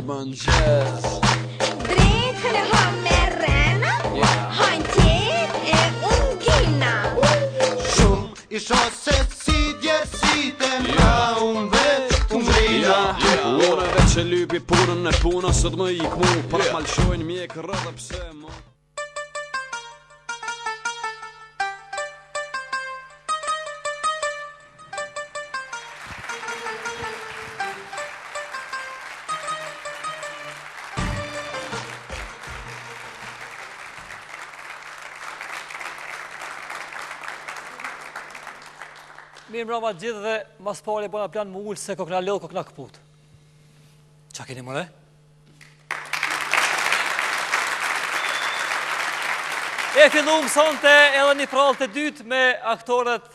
mëngjes. Drekën e ham me rena, hajnë tjetë e ungina. Shumë isha se si djersite ma unë vetë të mrina. Ore veç e lypi punën e puna sot më ik mu, pra malshojnë mjek rrëdhe pse mu. Mirë mbroma gjithë dhe mas pari bëna plan më ullë se kokna lëllë, kokna këput. Qa keni mëre? E fillu mësonte edhe një prallë të dytë me aktorët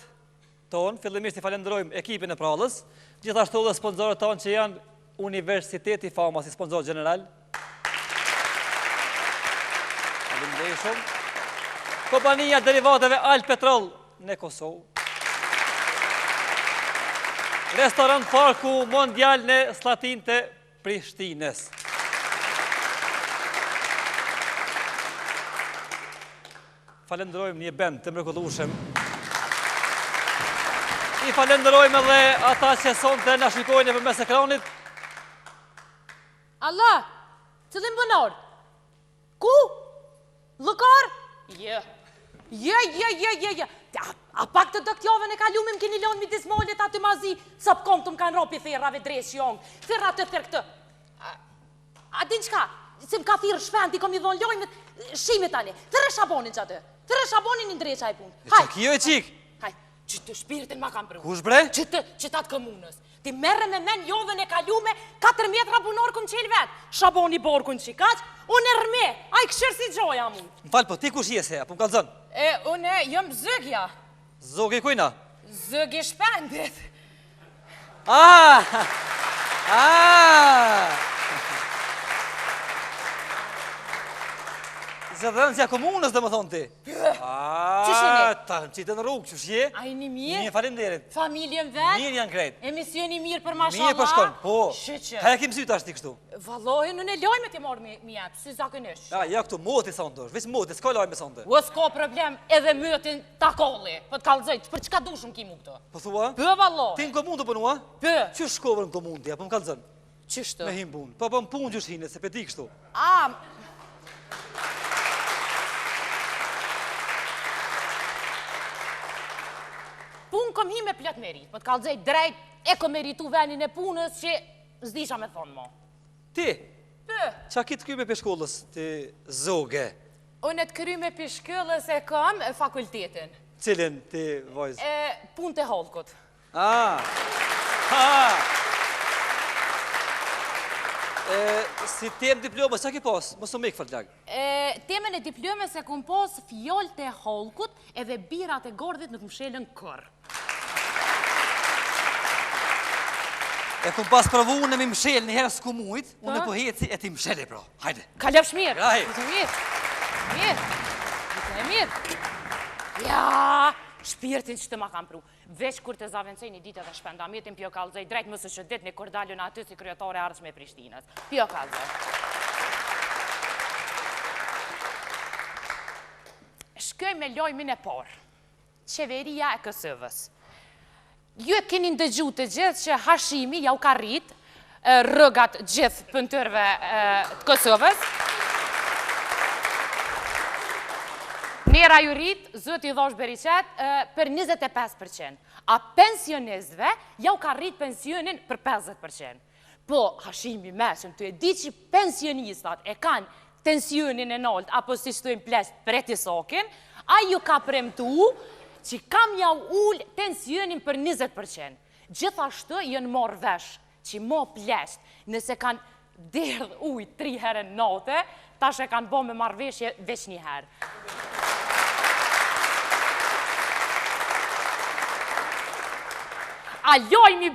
tonë. Fillimisht I falenderojmë ekipin e prallës, gjithashtu dhe sponsorët tonë që janë Universiteti Fama si sponsor general. Faleminderit shumë. Kompania derivateve Alpetrol në Kosovë. Restorant Parku Mondial në Slatin të Prishtines. Falenderojmë një bend të mrekullueshëm. I falenderojmë edhe ata që sonte na shikojnë përmes ekranit. Allah, cëllim banor? Ku? Lëkar? Je. A pak të dëktjove në kalume më keni lonë mi dismolet aty mazi, sa pëkom të më kanë ropi therrave dresh jongë, therra të therë këtë. A din qka? Se më ka thirë shpenti, kom I dhonë lojmet, shime tani, therë shabonin që atë, therë shabonin I ndreqa I punë. E që kjo e qik? Haj, që të shpiritin ma kam pru. Kush bre? Që tatë komunës. Ti merre me men jove në kalume, 4 metra punor këm qelë vetë. Shaboni borë këm qikaq, unë e rme, a I këshër si gjoja mu. Më falë po, ti kush jese, apo më kalëzën? Unë jëm zëgja. Zogi kujna? Zëgje shpendit. Zëdhënësja komunës dhe më thonë ti. Ta në qitë në rrugë, që shje? A I një mirë? Mirë, falenderit. Familjen vetë? Mirë janë krejt. Emisioni mirë për mashallah? Mirë për shkon, po. Shqyqe. Ka e kim sytë ashtë ti kështu? Valohi, në në lojme ti morë mi jetë, si zakonisht. Ja këtu, moti sonë të, visë moti, s'ka lojme sonë të. O s'ka problem edhe mëtin takolli, për t'kallëzëjt, për qka dushum ki mu këto? Po thua? Pë valohi. Ti në komunë të punua? Pë. Që shkovër në komunë ti, apo më kalëzën? Qishtë? Me him punë. Po më punë gjysh hine, se pe ti kështu. Punë kom hi me plët merit, për t'kallëzëjt drejt, e kom meritu venin e punës që zdisha me thonë mo. Ti? Pë. Qa ki të kry me për shkollës ti zoge? Unë të kry me për shkollës e kam fakultetin. Cilin ti vojzë? Punë të holkut. Si temë diplomës, qa ki pas? Mësë me i këfar lagë? Temen e diplomës e kom pas fjoll të holkut edhe birat e gordit nuk më shelën kër. E kom pas pravu në mi mshelë një herë s'ku mujt, unë po heci e ti mshele, bro. Hajde. Kalef shmirë. Hajde. Mirë. Ja, shpirtin që të ma kam pru. Veç kur të zavencoj një ditë edhe shpendamitin, pjo kalzoj drejt mësë që dit një kur dalën aty si kryetare ardhshme e Prishtinës. Pjo kalzoj. Shkoj me lojmin e parë. Qeveria e Kosovës. Ju e keni ndëgju të gjithë që Hashimi ja u ka rrit rrëgat gjithë pëntërve të Kosovës. Nera ju rrit, zëti dhosh Berishat, për 25%. A pensionistëve ja u ka rrit pensionin për 50%. Po, Hashimi mesëm, të e di që pensionistat e kanë tensionin e nalt, apo si shtojnë plesht për e të sokin, a ju ka premtu që kam ja ullë tensionin për 20%. Gjithashtu jënë morë vesh që mo plesht, nëse kanë derdh ujë 3 herë në note, tash e kanë bo me marrveshje veç një herë. A lojmi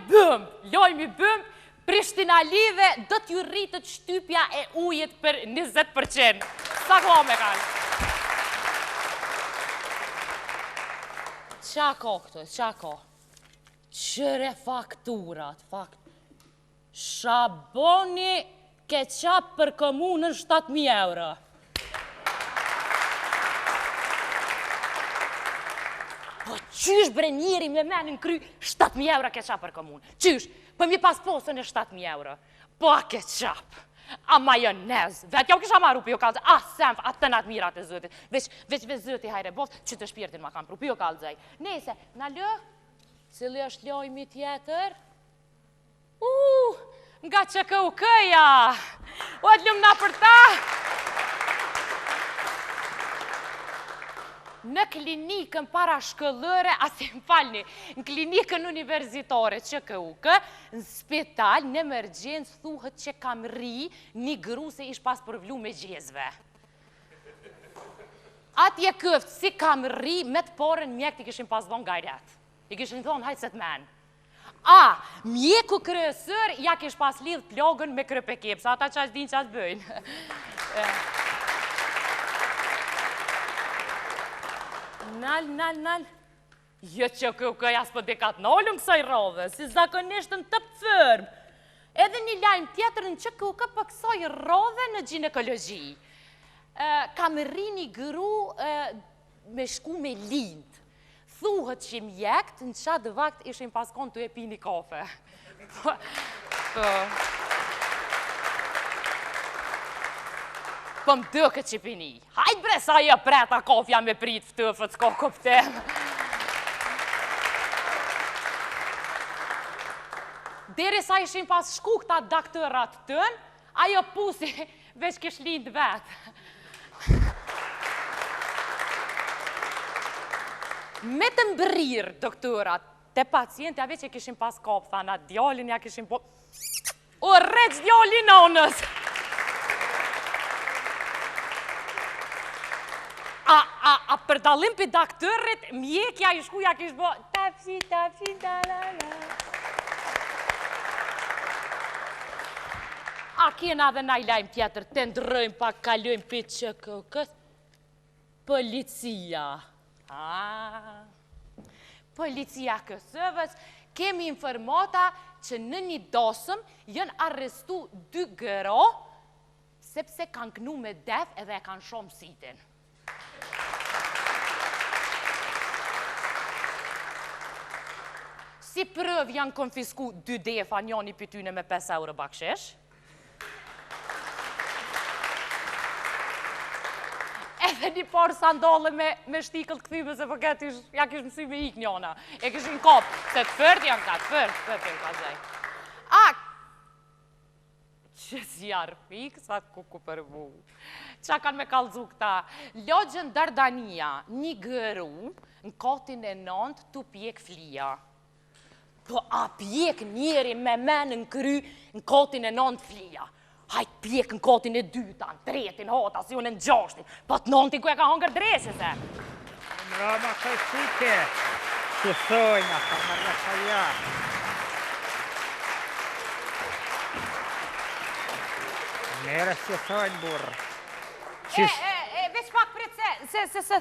bëmb, Prishtina Lidhe do t'ju rritët shtypja e ujit për 20%. Sa ko me kanë? Qa ko këtë, qa ko? Qëre fakturat, Shaboni Ketchup për komunën 7.000 euro. Po qysh bre njeri me menin kry 7.000 euro ketchup për komunë? Qysh? Po mi pas posën e 7.000 euro. Po a ketchup, a majonez, vetë jo kisha marru për jo kalzaj, a senf, a të natë mirat e zëtit. Veç zëti hajre boft, që të shpirtin ma kam pru për jo kalzaj. Nese, na lë, cili është lojmi tjetër? Nga që kë u këja, o të lumë na për ta. Në klinikën para shkëllëre, asi më falni, në klinikën universitare që këukë, në spital, në emergjencë, thuhet që kam ri një gru se ish pas përvlu me gjezve. Atje këft, si kam ri, me të porën mjek t'i kishim pas dhonë gajret. I kishim thonë hajtë se të menë. Mjeku kryesër, ja kish pas lidh plogën me krype kepsa, ata që ashtë din që ashtë bëjnë. Nal. Jo që këj as për dekat nolën kësaj rodhe, si zakonisht në të përmë. Edhe një lajmë tjetër në që këj për kësaj rodhe në ginekologji. Kam ri një gëru me shku me lindë. Thuhet që mjekt në qatë vakt ishim paskon të e pi një kafe. Po më dëkët që pini. Hajt bre sa e preta kofja me prit ftëfët, s'ka koptem. Deri sa ishim pas shku këta daktorat tën, ajo pusi veç kish lind vetë. Me të mbrirë doktorat, te paciente, a veç e kishim pas kop, thana, djallin ja kishim po... O, req djallin onës! A për dalim për daktorit, mjekja i shkuja kish bo... Tapsi, dalala... A kena dhe na i lajmë tjetër, të ndrojmë pa kalojmë për që këtë... Policia... Policia Kosovës, kemi informata që në një dosëm jënë arrestu 2 gëro sepse kanë knu me def edhe e kanë shumë sitin. Si prëv janë konfisku 2 defa, njani për tyne me 5 euro bakshesh. Edhe një parë sandale me shtikëll këthyme, se për këtë ja kishë mësy me ik njona. E kishë në kopë, se të fërt janë ka, të fërt janë ka zaj. Që zjarë fikë, sa të kuku për mu. Qa kanë me kalzu këta? Logjën Dardania, një gëru, në kotin e 9, tu pjek flia. Po a pjek njeri me menë në kry, në kotin e 9 flia. Hajt pjek në kotin e 2, në 3, hota, si unë në 6, po të 9 ku e ka hongër dresese. Në rama kësike, që sojna, ka më rrësa ja. Nere që sojnë burë. Veç pak prit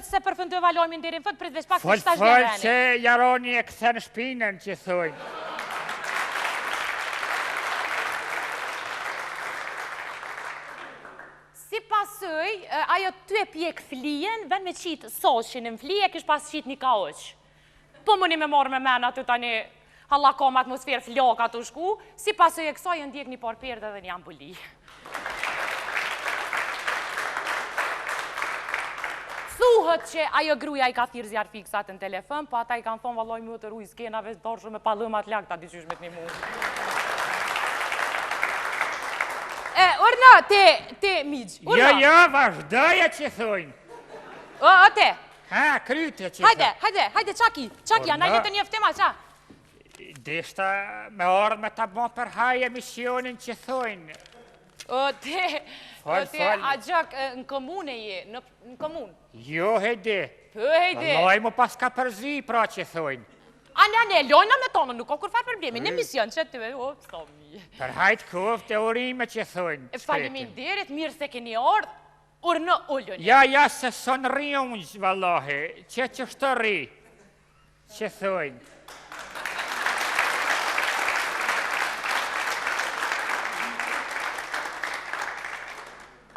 se përfëndu e valojmë në dirin fëtë, prit veç pak për shtash dhe reni. Folë që jaroni e këthen shpinën që sojnë. Si pasëj, ajo ty e pjek flijen, ven me qitë soshin në flije, kish pas qitë një ka oq. Po mëni me morë me mena të tani halakom atmosferë floka të shku, si pasëj e kësoj e ndjek një par perde dhe një ambuli. Thuhet që ajo gruja i ka thirë zjarë fiksat në telefon, po ata i kanë thonë valoj më të ruj skenave dorshë me palëmat lak ta dyqysh me të një mund. Urna, te migjë, urna. Jo, vazhdoja që thojnë. Te. Kryte që thojnë. Hajde, qaki, a najle të njëftema, qa? Deshta me orë me ta bon për haj emisionin që thojnë. A gjak në komune je, në komun? Jo, hejde. Hejde. Loj mu pas ka përzi, pra që thojnë. Ne, lojna me tonë, nuk o kur farë problemi, në emision që të stomi. Për hajt kohë të urime që thojnë. Faleminderit, mirë se keni orë, urnë ullën. Ja, se son ri unë, vallahi, që shtë ri, që thojnë.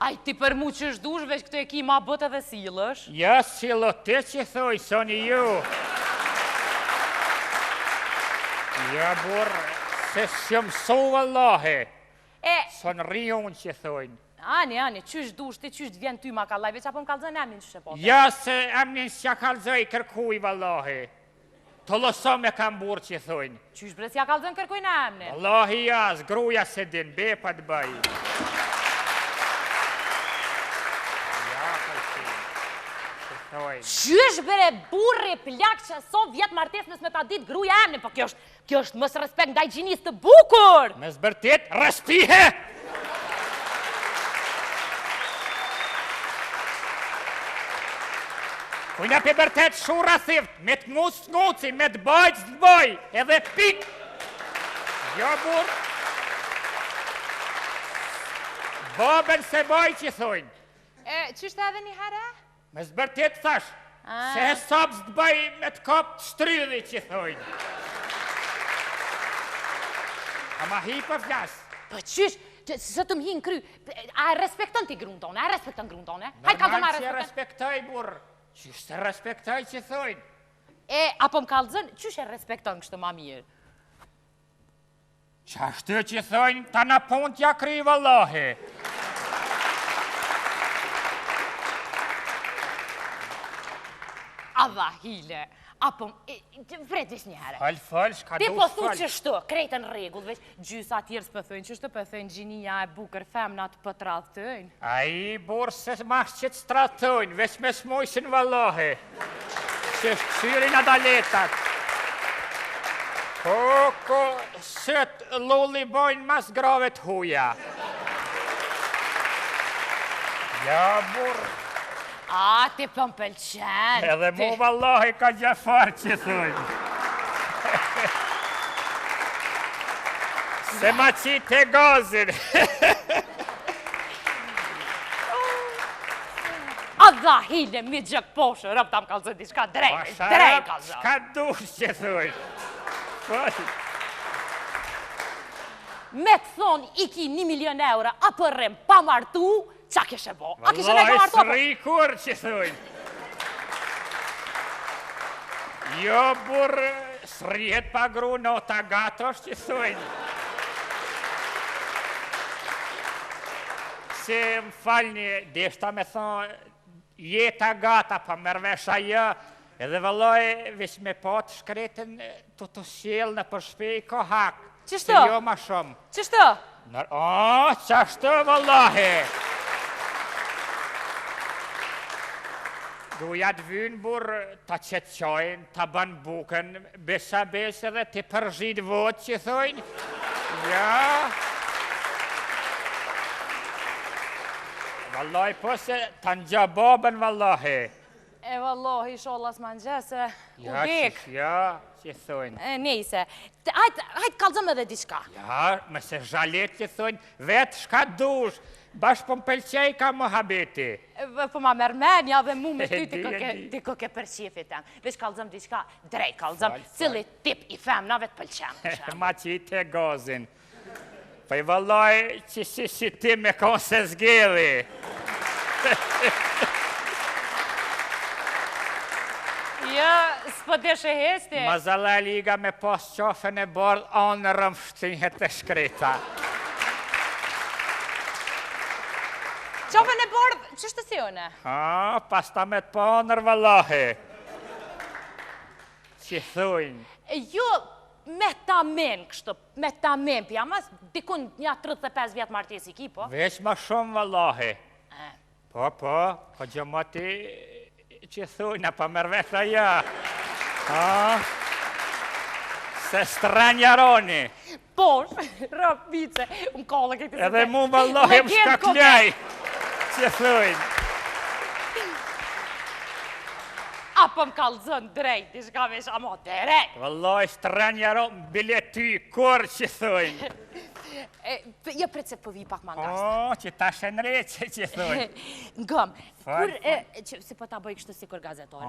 Aj, ti për mu që shdush, veç këtë e ki ma bët edhe silësh. Ja, silo te që thoj, soni ju. Ja, burë, se s'jëm so, vallahi. Son rion që thojnë. Ani, qysh dush, ti qysh vjen ty ma kallaj, veç apo më kallëzën emnin që shëpote? Ja, se emnin s'ja kallëzoj kërkuj, vallahi. Të lëso me kam burë që thojnë. Qysh bre s'ja kallëzën kërkuj në emnin? Vallahi jas, gruja se din, bepa të bëj. Ja, kërkuj. Që thojnë. Qysh bre burri plak që so vjetë martes mes me ta dit gruja emnin, po kjo është mës respekt ndaj gjinis të bukur. Me zbërtit, respihe! Kujna për bërtet shura thift, me të nguci, me të bëjt të bëj, edhe pik. Jo, burë. Babën se bëj që thojnë. Qysh të edhe një herë? Me zbërtet thash, se hesabës të bëj me të kap të shtrydhi që thojnë. Ama hi për flasë. Po qysh, se të më hi në kry, a respekton ti grunë tonë, a respekton grunë tonë? Hajtë ka dhëma që respektoj, burë. Qysh të respektoj që thojnë? Apo më kallëzën, qysh e respekton kështë ma mirë? Qashtë që thojnë, ta në pun t'ja kry, vallahi. Ava, hile, apo, vredis një herë. Fal, shka Ti du po thu s'fal. që shto, krejtën regull, veç gjysa tjerës pëthojnë, që shto pëthojnë gjinia e bukër femnat për tradhtojnë. A i burë se mas që të stratojnë, veç me smojsin vallahi. Që shkyrin adaletat. Ko, sët lulli bojnë mas grave të huja. Ja, burë. A, ti për më pëlqenë. Edhe mu vallahi ka gjafar që thujnë. Se ma qitë e gazin. A dha hile, mi gjëk poshë, rëp ta më kalzën di shka drejt kalzën. Shka dush që thujnë. Me të thonë, i ki 1 milion eura, a për rrim pa martu, qa kishe bo? A kishe ne ka martu? Vallahi s'ri kur që thujnë. Jo, burë, s'rihet pa gru nota gatosh që thujnë. Se më falni, deshta me thonë, jeta gata, pa mërvesha jë, edhe vëlloj, veç me patë shkretën të sjellë në përshpej ko hak. Qishtë? Se jo ma shumë. Qishtë? Qashtë, vëllahi. Duja të vynë burë, ta qetqojnë, ta banë bukën, besa edhe të përzhit votë që thojnë. Ja. Vallahi, po se ta nxë babën, vallahi. Vallahi, sholla s'ma nxë, se u Ja, bek. që thojnë. Nejse, hajtë kalzëm edhe diçka. Ja, me se zhalet që thojnë, vetë shka dush, bashkë po më pëlqej ka mohabeti. Po ma mërmenja dhe mu me ty Di. ti ko ke përqifit tem. Vesh kalzëm diçka, drejt kalzëm, cili tip i femnave të pëlqem. Ma që i te gazin. Pa i vallaj që si ti me konë se zgedhi. Ja, s'po deshe hesti. Ma zala liga me pas qafën e bardh, anë në rëmshtinhet e shkreta. Qafën e bardh, qështë të si une? Pas ta me të pa anër vallahi. Që thujnë. Jo, me ta men, kështu, me ta men, pja mas, dikun një 35 vjetë martesi ki, po? Veç ma shumë vallahi. Po, gjëmati që thujnë, pa mërvesha ja. Se stranjaroni. Posh, rapice, më kallë këtë se Edhe mu vallahi më shkakljaj. Që thujnë. Apo më kallëzën drejt, di shka vesh amo drejt. Vallahi stranjaron, bile ty, kur që thujnë. Jo pret se pëvi pak ma ngasht. Që ta shenreqe që thujnë. Ngëm, Fal. se po ta bëj kështu si kur gazetor,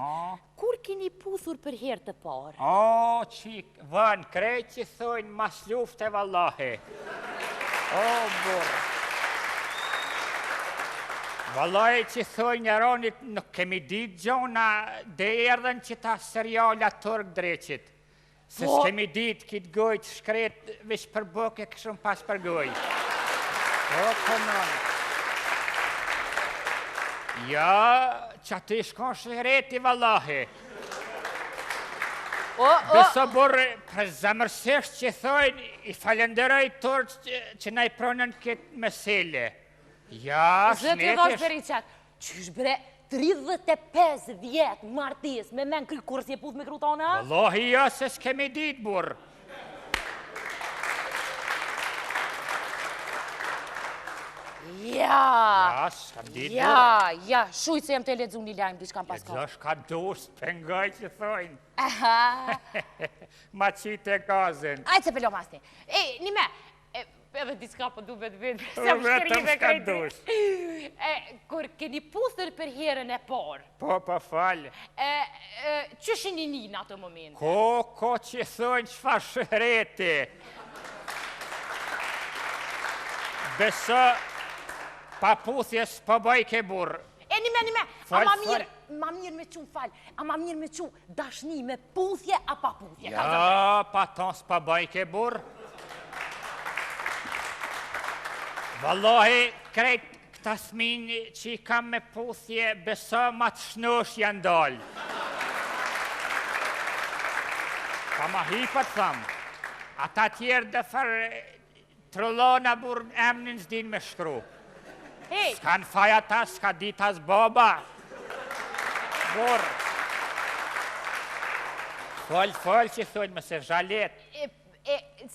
kur kini puthur për herë të parë? Qik, vën, krejt që thujnë, mas lufte vallahi. Burë. Vallaj që thoi njeronit nuk kemi ditë gjona dhe erdhen që ta seriala Turk Dreqit. Se s'kemi ditë kitë gojt shkret vish për boke këshëm pas për goj. O, kënon. Ja, që aty shkon shëreti vallahi. Beso burë për zamërsisht që thojnë i falenderoj Turk që na i pronën këtë mesele. Ja, Zëtë e vash Berishat, qysh bre 35 vjetë martis me men kry kur si e puth me krutona? Wallahi ja, se s'kemi dit, burë. Ja, s'kam dit, burë. ja, shujt se jem të ledzu një lajmë, diçka në paska. E do shka dus, pengaj që thojnë. Ma qitë e gazin. Ajtë se pëllo masni. Një me, edhe diska po du vetë vetë, se më Vetëm shkërime s'ka dus. Kur keni puthër për herën e parë, Po falë. që shini një në ato moment? Ko që thojnë qfa shëreti. Beso, paputhjes po bëj ke burë. Një me, Fal, ma mirë me qunë falë, a ma mirë me qunë dashni me puthje a pa puthje? Ja, pa ton s'pa bëj ke burë. Wallahi, krejt këta thminj që i kam me puthje, beso ma të shnosh janë dalë. Pa ma hipat thamë. Ata tjerë dhe farë trullona burë emnin s'din me shkru. Hej, S'kan faja ta, s'ka ditas baba. Burë. Fol që thojnë më se zhalet.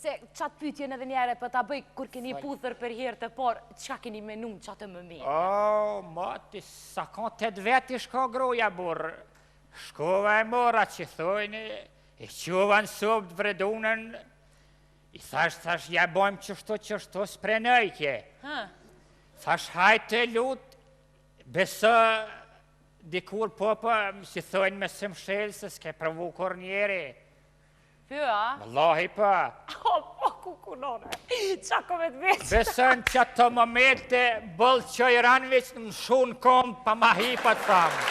se qatë pytjen edhe njere për ta bëj kur keni puthër për herë të parë, qa keni menum qatë më mirë? O, mati, sa kon 8 veti shko gruja, burë. Shkova e mora që thojnë, e qova në sobë të vredunën, i thash, ja bojmë qështu s'prenëjke. Thash, hajtë e lutë, beso, dikur popa, si thojnë me së mshelë, se s'ke provu kur njeri. Pya? Wallahi pa. Po, kukunone, qa komet veç? Besën që ato momente, bëllë që i ranë veç në më shunë kom, pa ma hipat thamë.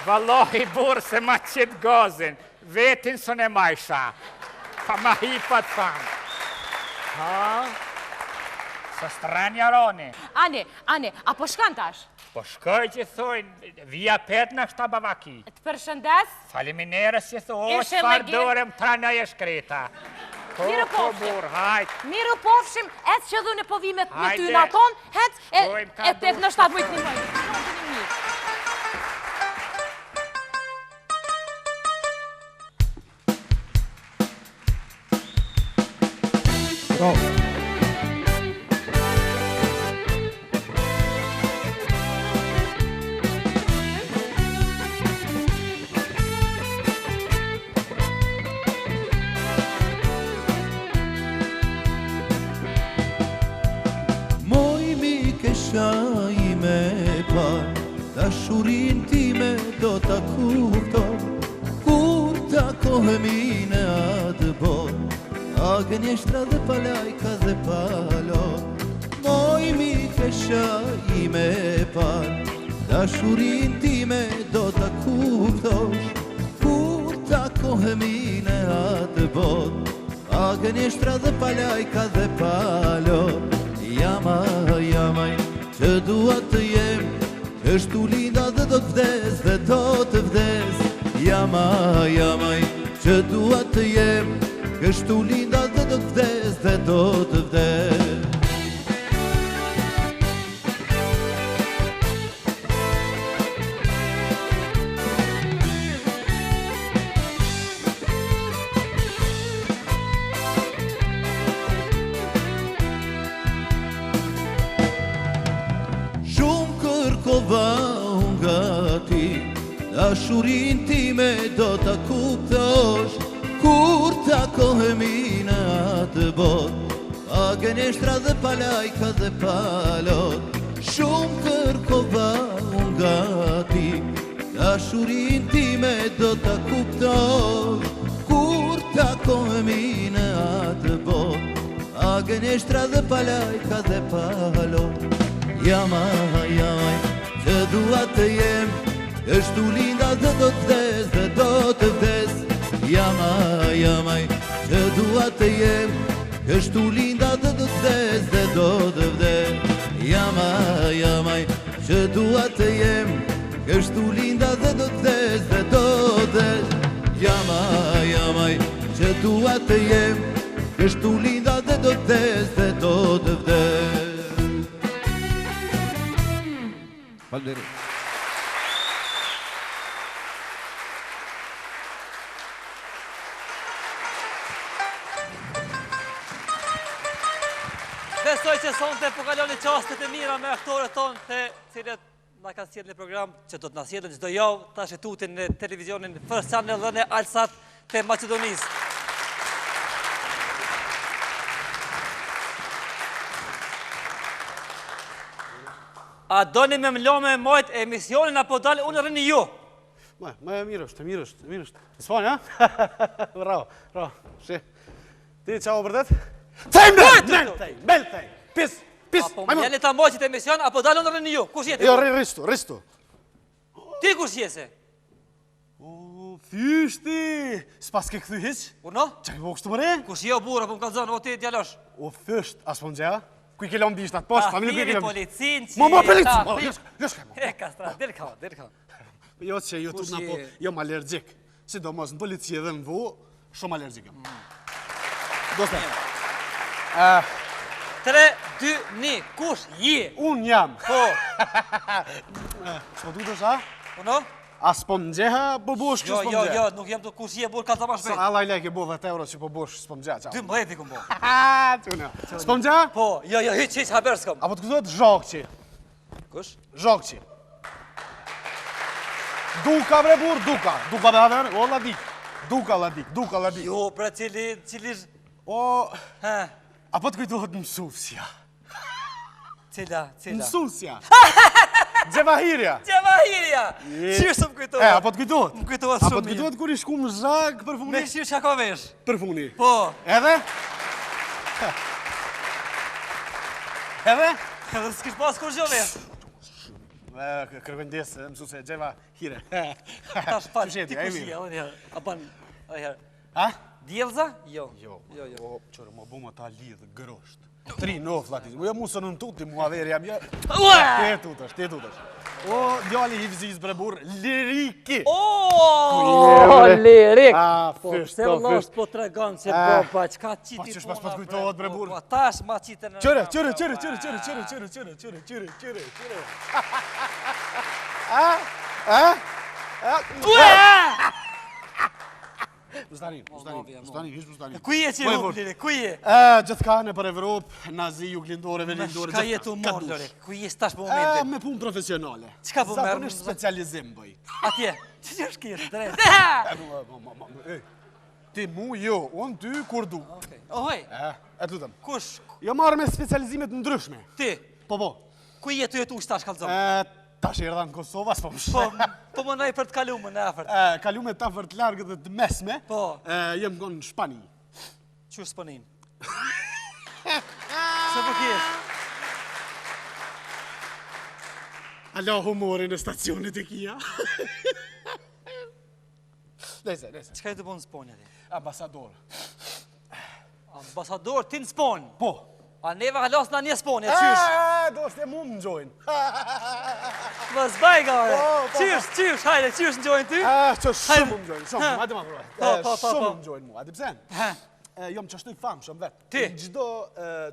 Wallahi burë se ma qitë gazin, vetin së në majsha, pa ma hipat thamë. Ha? Së stranja roni. Ane, apo shkan tash? Po shkoj që thojnë, vija pet në shta bavaki. Të përshëndes? Faleminderit që thoi, Ishe çfarë me gjerë. dorëm tranoj e shkreta. Miru Po pofshim. burë, hajt. Miru pofshim, et që dhu në povimet me Hajde. ty në aton, het Shkojmë ka e tet në 7 mujtë një mëjtë. Moj mi kesha i me par, dashurin time do ta kupton, kur takohemi në atë bot, a gënjeshtra dhe palajka dhe palot. Moj mi kesha i me par, dashurin time do ta kuptosh, kur takohemi në atë bot, a gënjeshtra dhe palajka dhe palot. Jamaj, që dua të jem, është u linda dhe do të vdes, dhe do të vdes. Jamaj, që dua të jem, është u linda dhe do të vdes, dhe do të vdes. Kërkova unë nga ti, dashurin time do ta kuptosh, kur takohemi në atë bot, a gënjeshtra dhe palajka dhe palot. Shumë kërkova unë nga ti, dashurin time do ta kuptosh, kur takohemi në atë bot, a gëneshtra dhe palajka dhe palo. Jamaj, të dua të jem, është u linda dhe do të vdes, dhe do të vdes. Jamaj, të dua të jem, është u linda dhe do të vdes, dhe do të vdes. Jamaj, të dua të jem, është u linda dhe do të vdes, dhe do të vdes. Jamaj, që dua të jem, është u linda dhe do të vdes, dhe do të vdes. Falënderit. Besoj që sonte po kaloni çastet e mira me aktorët tonë të cilët na kanë sjellë në program që do të na sjellin çdo javë tash tutin në televizionin First Channel dhe në Alsat të Maqedonisë. A doni me mlo me mojt emisionin apo dalë unë rrini ju? Ma e mirë është. Spanja, ha? Bravo. Shi. Ti qao vërdet? Meltej! Pis! Apo më jeni ta mojqit emision apo dalë unë rrini ju? Kush jeti? Jo, ristu. Ti kush jese? O, fyshti! S'pas ke këthy hiq? Uno? Qaj po kështu mëre? Kush jo burë apo më kalzon, o ti djalosh? O, fysht, as po në gjeha? Kuj ke lom dishtat poshtë, familju kuj ke Ahiri lom... policin që... Mo, policin! Lëshka, mo. E, kastra, dirka. Jo që jo tut na po, jom allergjik. Sidomos në policie dhe në vu, shumë allergjik jam. Doste. 3, 2, 1, kush je? Unë jam. Po. S'po du të sha? Uno? As po në gjeha, po bosh kështë po në gjeha. Jo, nuk jem të kush je burë ka të ma shpejt. Allah i leke bo 10 euro që po bosh s'po në gjeha, qao. 12 i këmbo. S'po në gjeha? Po, jo, hiq haber s'kom. Apo të këtët zhokqi. Kush? Zhokqi. Duka bre bur, duka. Duka dhe haver, o ladik. Duka ladik. Jo, bre cili... O... Ha, Apo të kujtohet mësufsja. cila? Mësusja. Gjevahirja. Qyrë së më kujtohet? Apo të kujtohet? Më kujtohet Apo shumë të kujtohet kur i shku më zhag për funi? Me qyrë që ka vesh? Për funi. Po. Edhe? Edhe s'kish pas kur gjo vesh? Kërvendes, mësuse, Gjevahire. Tash fal, Qësheti, ti a i kush je? mirë. Edhe njerë. Apan, edhe njerë. Ha? Djelza? Jo. O, qërë, më bu më ta lidhë grosht. 3 noflat, jo mu së nën tuti, mu averi jam, jo. Te tutësh. O, djali hivziz bre bur, liriki. O, lirik! Po, Fysht, se vëllosh po të regon që boba, qka qiti Pa qësh pas kujtohet bre bur. Po, tash ma qitën në... Qëre. Ustanin. Kuj je që rup, lirik, kuj je? Gjithkane për Evropë, nazi, juglindore, velindore, Shka je të morë, lirik, kuj je stash për momentin? Me pun profesionale. Qka po merë? Zakonisht specializim bëj. Atje, që që shkirë, drejt? Ti mu jo, unë ty kur du. Ohoj, E të lutëm. kush? Jo marrë me specializimet ndryshme. Ti, Po. kuj je të jetu shtash kalzom? Tash erdha në Kosovë, s'po më Po më nëj për të kalume në afert. Kalume ta për të largë dhe të mesme. Po. Jem konë në Shpani. Qërë s'ponin? Se për kjesh? Alo humorin e stacionit e kia. Lese. Qka je të bon në sponja ti? Ambasador. Ambasador, ti në spon? Po. A neve halas në një spon, e qysh? Do s'te mu më gjojnë. Më zbaj gare. Po. Qysh, hajde, qysh në gjojnë ty? Që shumë më gjojnë, shumë, hajde ma përvaj. Po. Shumë më gjojnë mu, adi psen? Jom që ashtu i famë shumë vetë. Ti? Në gjdo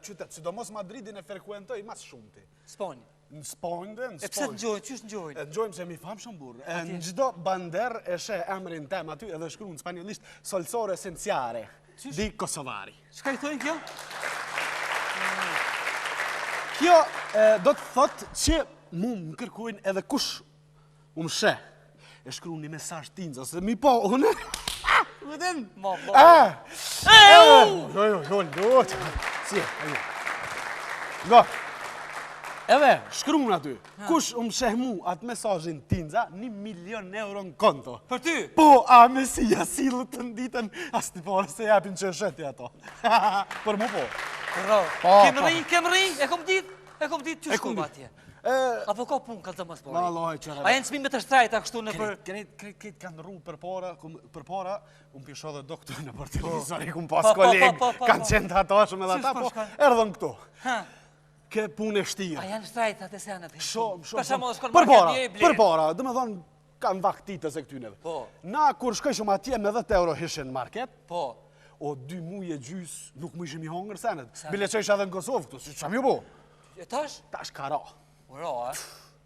qytet, sidomos Madridin e frekuentoj mas shumë ti. Spon. Në Sponjë dhe, E pse në gjojnë, qysh në gjojnë? Gjojmë se mi famë shumë burë. Në gjdo bander e she emrin tem aty edhe shkru në spanjolisht solsore esenciare di Kosovari. Qka i thojnë kjo? Kjo do të thot që mu më kërkojnë edhe kush më she. E shkru një mesazh tinza, se mi po, unë... Vëdin? Jo, Si, Go. Edhe, shkru në aty. Kush më sheh mu atë mesazhin tinza, 1.000.000 euro në konto. Për ty? Po, a mesia silët të nditën, as të pare se japin që sheti ato. Për mu po. Kem rri, e kom dit që shkova atje. Apo ka punë ka të mas pori? A jenë çmime të shtrejta kështu në për... Kretë kanë rru për para, unë pisho dhe doktor në për televizor, i kumë pas kolegë, kanë qenë të atashëm edhe ata, po erdhën këto. Ke punë e shtirë. A janë shtrejta të senet? Shumë. Për para, dhe me thonë, kanë vaktitës e këtyneve. Na, kur shkëshëm atje me 10 euro hishen në market, o 2 muje gjys nuk mu ishim i hongër senet. Bile që isha dhe në Kosovë këtu, si që mi bo? E tash? Tash ka ra. Ura,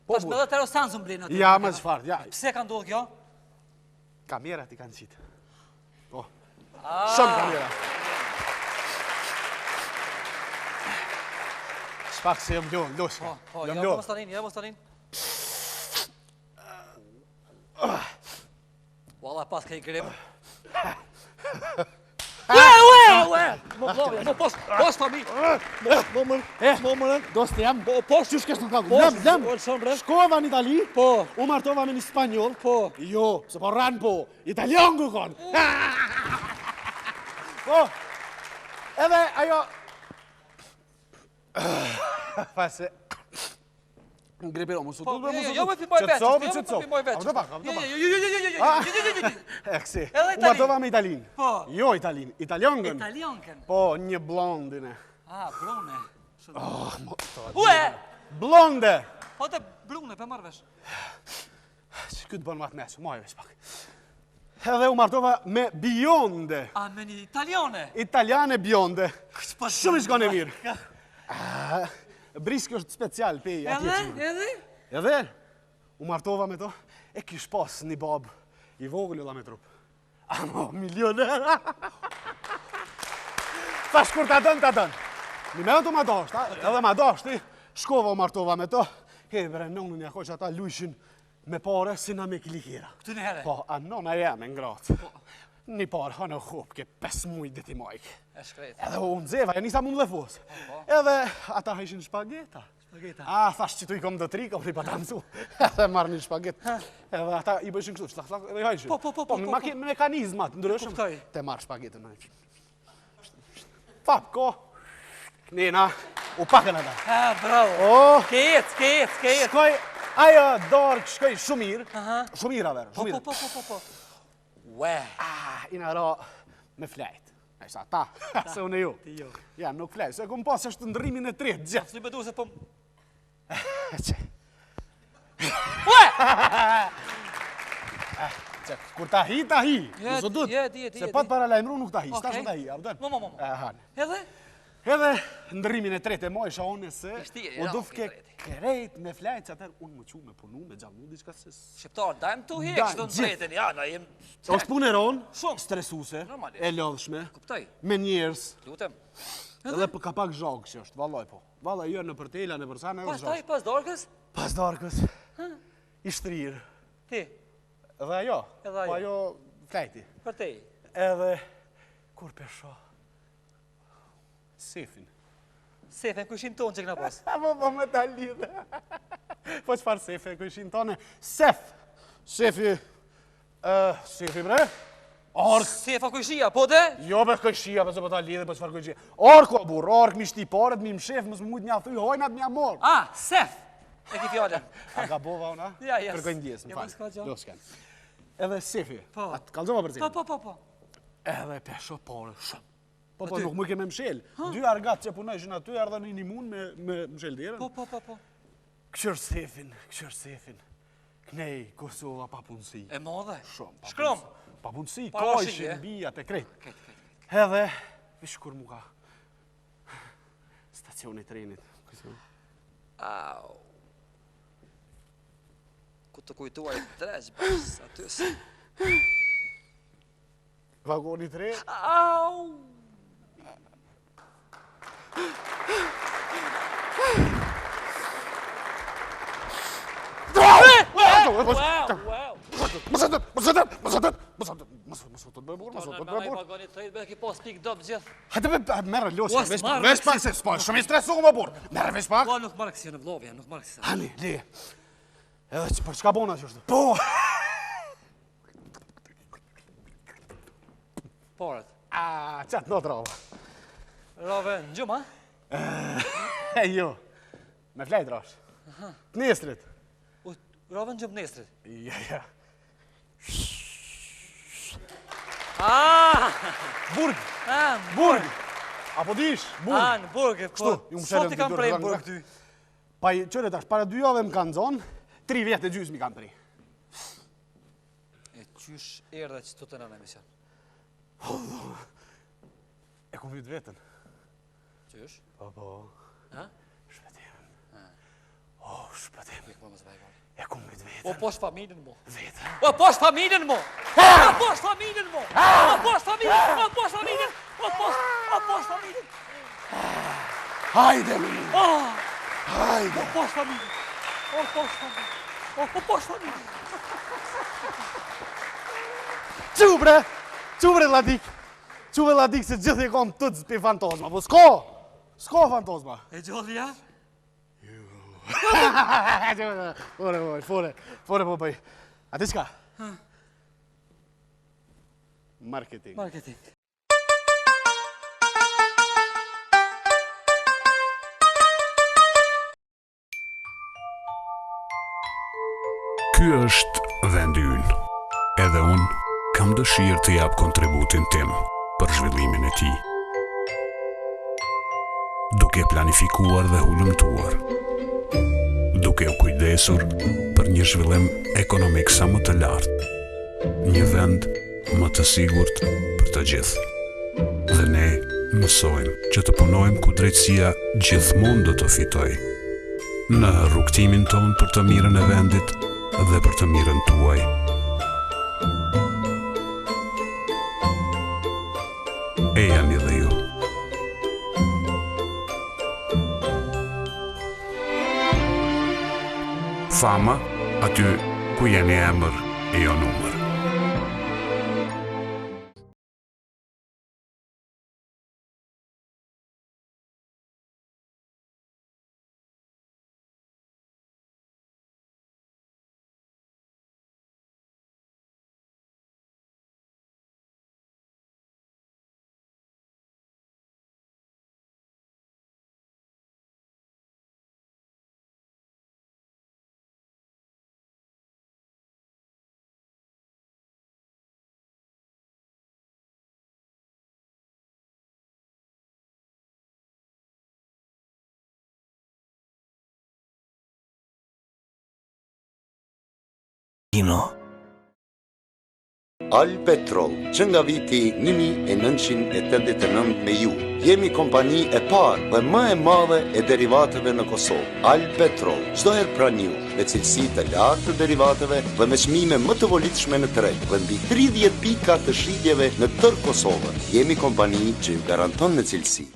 tash me 10 euro sanë zëmë blinë aty. Ja, me zfarë, ja. Pse ka ndodhë kjo? Kamerat i kanë qitë. Po, shumë kamerat. Shpak se jëmë ljohë, loshka. Ja mos tanin. Walla pas ka i grimë. Ue! Post fami! Doste jam, post që shkesh në kaku. Lem, shkova në Itali, u martova me një Spanjol, jo, se po ranë po, Italian ku konë. Po, edhe ajo... Fase... Në gripiro, më sot, jo me pimoj veç, Eksi, u martova me Italin. Jo Italin, Italiangën. Italiangën? Po, një blondine. Blonde. Ue! Blonde! Po të blonde, për marrëvesh. Që këtë bënë matë mesë, mojë veç pak. Edhe u martova me bionde. Me një italiane? Italiane bionde. Shumë i shkone mirë. Briski është special, pej atje qimë. Edhe? U martova me to, e kish pas një babë, i vogël edhe me trup. Amo, milioner. Thash kur ta dënë. Një me të ma dasht, edhe ma dasht, shkova u martova me to, bre, nonën ja ko që ata lujshin me pare, si na me kilikira. Këtë në herë? Po, a nona jeme në gratë. Një parë, hanë hop, ke 5 mujt dhe ti majke. E shkret. Edhe unë dzeva, e nisa mu më dhe fosë. Edhe ata hajshin shpageta. Thash që tu i kom do 3, kom i pa tancu. Edhe marrë një shpaget. Edhe ata i bëshin kështu, shlak, edhe i hajshin. Po, me mekanizmat, ndryshëm. Te marrë shpagetën. Fap, ko. Knena, u pakën ata. Bravo. Ke jetë. Shkoj, ajo dorë shkoj shumir. Shumira verë, Po. Ue. Ina ra me flajt. E sa ta, se unë e ju. Ti jo. Ja, nuk flajt, se kom pas është ndërimin e 3, gjithë. Së i bedu se po... Që? Ue! Që, kur ta hi. Nësë dut. Se pat para lajmru nuk ta hi, s'ta shë ta hi, abdën. Mo. Edhe? Edhe ndërimin e 3 e moj isha unë se u dufke krejt me flajt, që atër unë më qu me punu, me gjallu, diçka se... Shqiptar, dajmë të hekë që të në drejten, ja, na jem... është punë e ronë, stresuse, e lodhshme, me njerës, edhe ka pak zhagë që është, vallaj po. Vallaj jo në për tela, në për sana, e zhagë. Pas darkës? Pas darkës, i shtrirë. Ti? Edhe ajo, po ajo flajti. Për te? Edhe, kur pesho, sefin. Sefin, ku ishin tonë që këna pas? Po me ta lidhe. Po qëfar sefe, ku ishin tonë? Sefi, bre? Ork. Sefa ku ishia, po dhe? Jo, be këshia, pëse po ta lidhe, po qëfar ku ishia. Ork, o bur, ork, mi shti paret, mi më shef, mësë mujt një thuj, hojnat, mi amor. Sef! E ki fjallën. A ka bova una? Ja, jes. Kërkojnë djesë, më falë. Losken. Edhe sefi, atë kalzova për cilë. Po. Edhe pesho pare shumë. Po, nuk mu ke me mshel. 2 argat që punojshin aty, ardhën një mun me mshel djerën. Po. Këshër sefin. Knej, Kosova pa punësi. E modhe? Shumë. Shkrom? Pa punësi, kojshin, bijat e krejt. Edhe, vish kur mu ka stacionit trenit. Au. Ku të kujtuar i dreq, bas, atys. Vagoni tre. Au! Mësotët bëbur. Vagoni tre, be ki pas pik dop gjithë. Hajde merë losë, vesh pak se s'po, shumë i stresu më bur. Merë vesh pak. Po, nuk marrë kësi në vlovja, nuk marrë kësi. Hani, le. Edhe për çka bona që është? Po! Parët. Qatë në trova. Rove në gjumë, ha? Jo, me flejt rash. Të nestrit. Rove në gjumë nestrit. Ja. Burg. Burg. Apo dish, burg. Në burg. Sot i kam prej në burg ty. Pa i qëre tash, para 2 jave më kanë zonë, 3 vjetë e gjysë mi kanë prej. E qysh erdhe që të të në emision? E ku vjtë vetën. Qysh? Po. Ha? Shpëtim. Shpëtim. E ku vjtë vetën. O posh familjen mo. Vetën. O posh familjen mo. O posh familjen mo. O posh familjen. O posh familjen. O posh familjen. Hajde, mi. Hajde. O posh familjen. O posh familjen. O posh familjen. Qubre ladik. Qubre ladik se gjithë e kom të për fantozma. Po s'ko fantozma. E gjolli ja? Fore po bëj. A ti s'ka? Marketing. Ky është vendi ynë. Edhe unë kam dëshirë të jap kontributin tim për zhvillimin e tij. Duke planifikuar dhe hulumtuar. Duke u kujdesur për një zhvillim ekonomik sa më të lartë. Një vend më të sigurt për të gjithë. Dhe ne mësojmë që të punojmë ku drejtësia gjithmonë do të fitojë. Në rrugtimin tonë për të mirën e vendit dhe për të mirën tuaj. E jani dhe ju. Fama, aty ku jeni emër e jo numër. Alpetrol, që nga viti 1989 me ju, jemi kompani e parë dhe më e madhe e derivateve në Kosovë. Alpetrol, çdo herë pranë ju, me cilësi të lartë të derivateve dhe me çmime më të volitshme në treg dhe mbi 30 pika të shitjeve në tërë Kosovën. Jemi kompani që ju garanton në cilësi.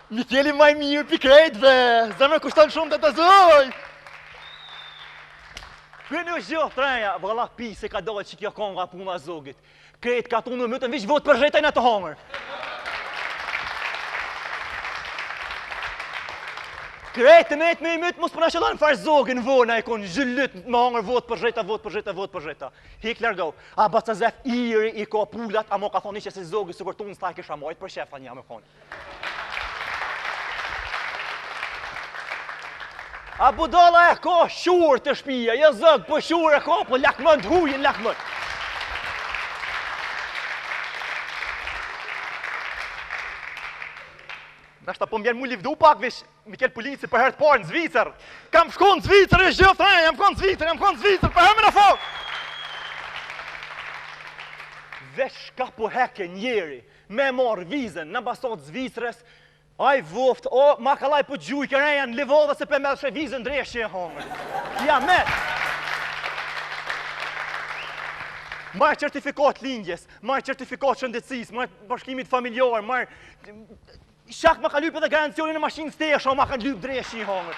Mikeli maj mirë pi krejtve, zemër kushton shumë të të zoj. Kënë është gjohë treja, vëlla pi se ka dojë që kjo konga puna zogit. Krejt ka tunë në mëtën vish votë për zhetaj në të hongër. Krejt të metë me i mëtë mos përna qëllanë farë zogin vona e konë zhyllit më hongër votë për zheta. Hik largoh, a bacazef iri i ko pullat, a mo ka thoni që se zogit së kërtunë s'ta kisha mojtë për shefa një me konë. A budala e ka shurë të shpia, ja zëgë për shurë e ka, për lakmën të hujën lakmën. Nashta po m'vjen mu livdu pak vish, Mikel Polici për herë të parë në Zvicër. Kam shku në Zvicër e shgjoftë, jam konë në Zvicër, për herë me në fokë. Vesh ka po heke njeri, me marë vizën në ambasadë Zvicrës, aj voft, o, ma kalaj po gjuj këreja në Livodhë se për me dhe vizën dresh që e hongër. Ja me! Marë certifikat lindjes, marë certifikat shëndetësis, marë bashkimit familjar, marë... Shak ma ka lypë edhe garancionin e mashinë stesha, ma ka lypë dresh që e hongër.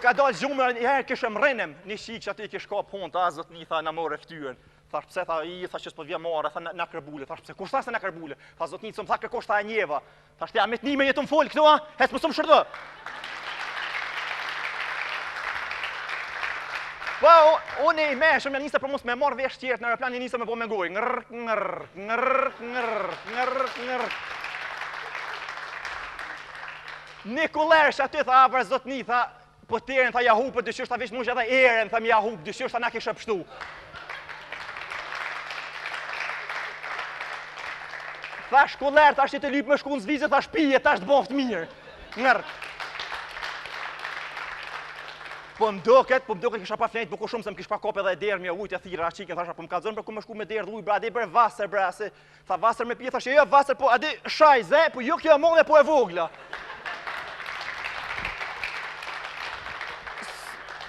më ka dalë gjumë, herë kishë më rrinem, një shikë që aty kish ka punë, ta zotni, tha, në morë e ftyrën. Thash pse, tha, tha që s'po vje marë, tha, na kërbule. Thash pse, kur tha se na kërbule? Tha, zotni, që më tha kërkosh ta e njeva. Thash, ja, me t'nime jetë më folë këtu, ha? Hecë më së më shërdë. Po, unë i meshëm, janë njëse për mos me marrë vesh tjertë në aeroplan, një njëse me po me gojë. Nikolerë që aty, tha, avar zotni, tha, po tërën, tha, jahu për dëshyrë, tha, vish mu që edhe eren, tha, mi jahu për dëshyrë, tha, na kishë pështu. Tha, shkollerë, tha, që të lypë me shku në zvizë, tha, shpije, tha, shtë boft mirë. Po mdoket kisha pa flenjt bukur shumë se më kish pa kope dhe derë mja ujtë e thira qikin, thasha po më kalzon për ku më shku me derë dhuj, bra, ade bërë vaser, bra, se tha vaser me pje, thashe jo vaser, po ade shajze, po jo kjo e modhe, po e vogla.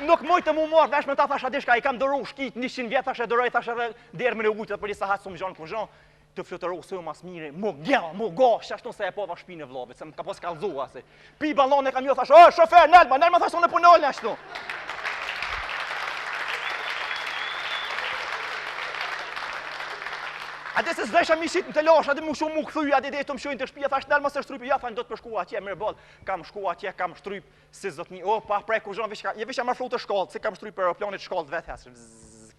Nuk mojtë të mu marrë, vesh me ta thasha dishka, i kam dëru shkit 100 vjetë, thashe dëroj, thashe dhe derë me në ujtë, për disa hatë sumë gjanë këmëzhon, të flutëru se ju mas mire, mu gjell, mu gosh, ashtu se e pova shpinë e vlovit, se më ka pos kalzua, se pi balon e kam jo, thashe, o, shofer, nelma, thashe, unë e punolë ashtu. Ade se zvesha mi shit në të losh, ade mu shumë mu këthuj, ade dhe të më shojnë të shpia, thash nelma se shtrypi, ja, thajnë do të përshku atje, mirë bol, kam shku atje, kam shtryp, si zotni, o, pa prej ku zhon, je visha marrë flutë shkollë, si kam shtryp për aeroplanit shkollë vetë hasë,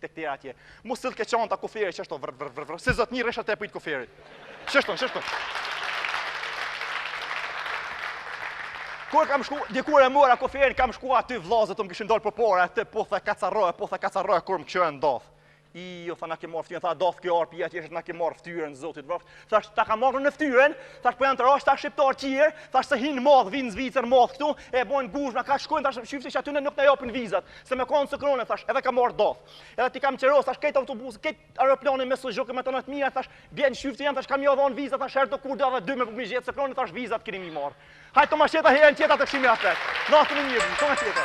të këtira atje. Mu sëllë ke qanta kuferit, qështo, vrr, si zotni resha të e pëjtë kuferit. Qështo. Kur kam shku, dikur e mora kuferit, kam shku aty vlazët, të më kishën dollë për pora, aty po the kacaroje, kur më këshën doth. Jo, tha na ke marrë ftyrën, tha doth kjo arpia tjesht, na ke marrë ftyrën, zotit vroft. Thash, ta ka marrë në ftyrën, thash, po janë të rash, ta shqiptar qirë, thash, se hinë madh, vinë zvicër madh këtu, e bojnë guzhna, ka shkojnë, thash, shifti që aty nuk në japin vizat, se me konë së krone, thash, edhe ka marrë doth. Edhe ti kam qeros, thash, këtë autobus, këtë aeroplani me së zhokë me të nëtë mira, thash, bjenë shifti janë, thash, kam jo dhonë vizat, thash, herë të kur dhe 2 me përmi gjetë së krone, thash, vizat keni mi marrë. Hajtë të masheta herën tjeta të këshimi aspekt. Natën e mirë, tonë tjeta.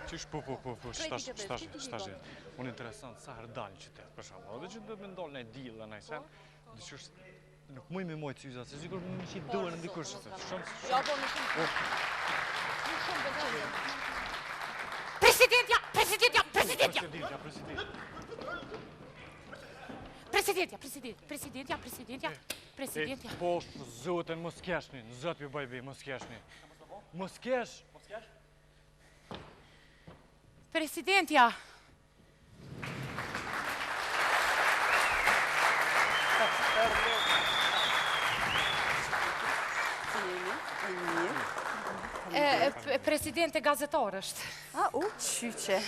Qysh po, shtash jetë. Unë interesant sa herë dalë në qytet, për shama. Dhe që do me ndollë në dilë dhe në i sen, dhe qysh nuk muj me mojtë syzat, se sikur më qitë duhe në ndikur që të shumë. Ja, po, në shumë. Presidentja! Po, zotën, mos keshni, në zotë për bajbi, mos keshni. Mos kesh. Presidentja! Presidente gazetar është. Qyqe.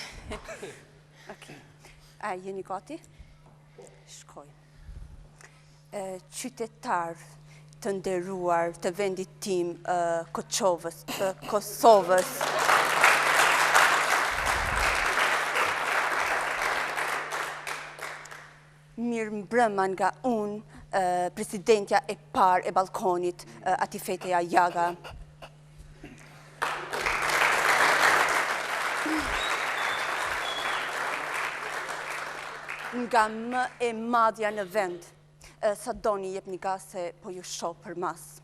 A, jeni gati? Shkoj. Qytetar të nderuar të vendit tim Kosovës. Mirë mbrëma nga unë, presidentja e par e balkonit, Atifeteja Jaga. Nga më e madhja në vend, sa doni jep një ga se po ju shoh për mas.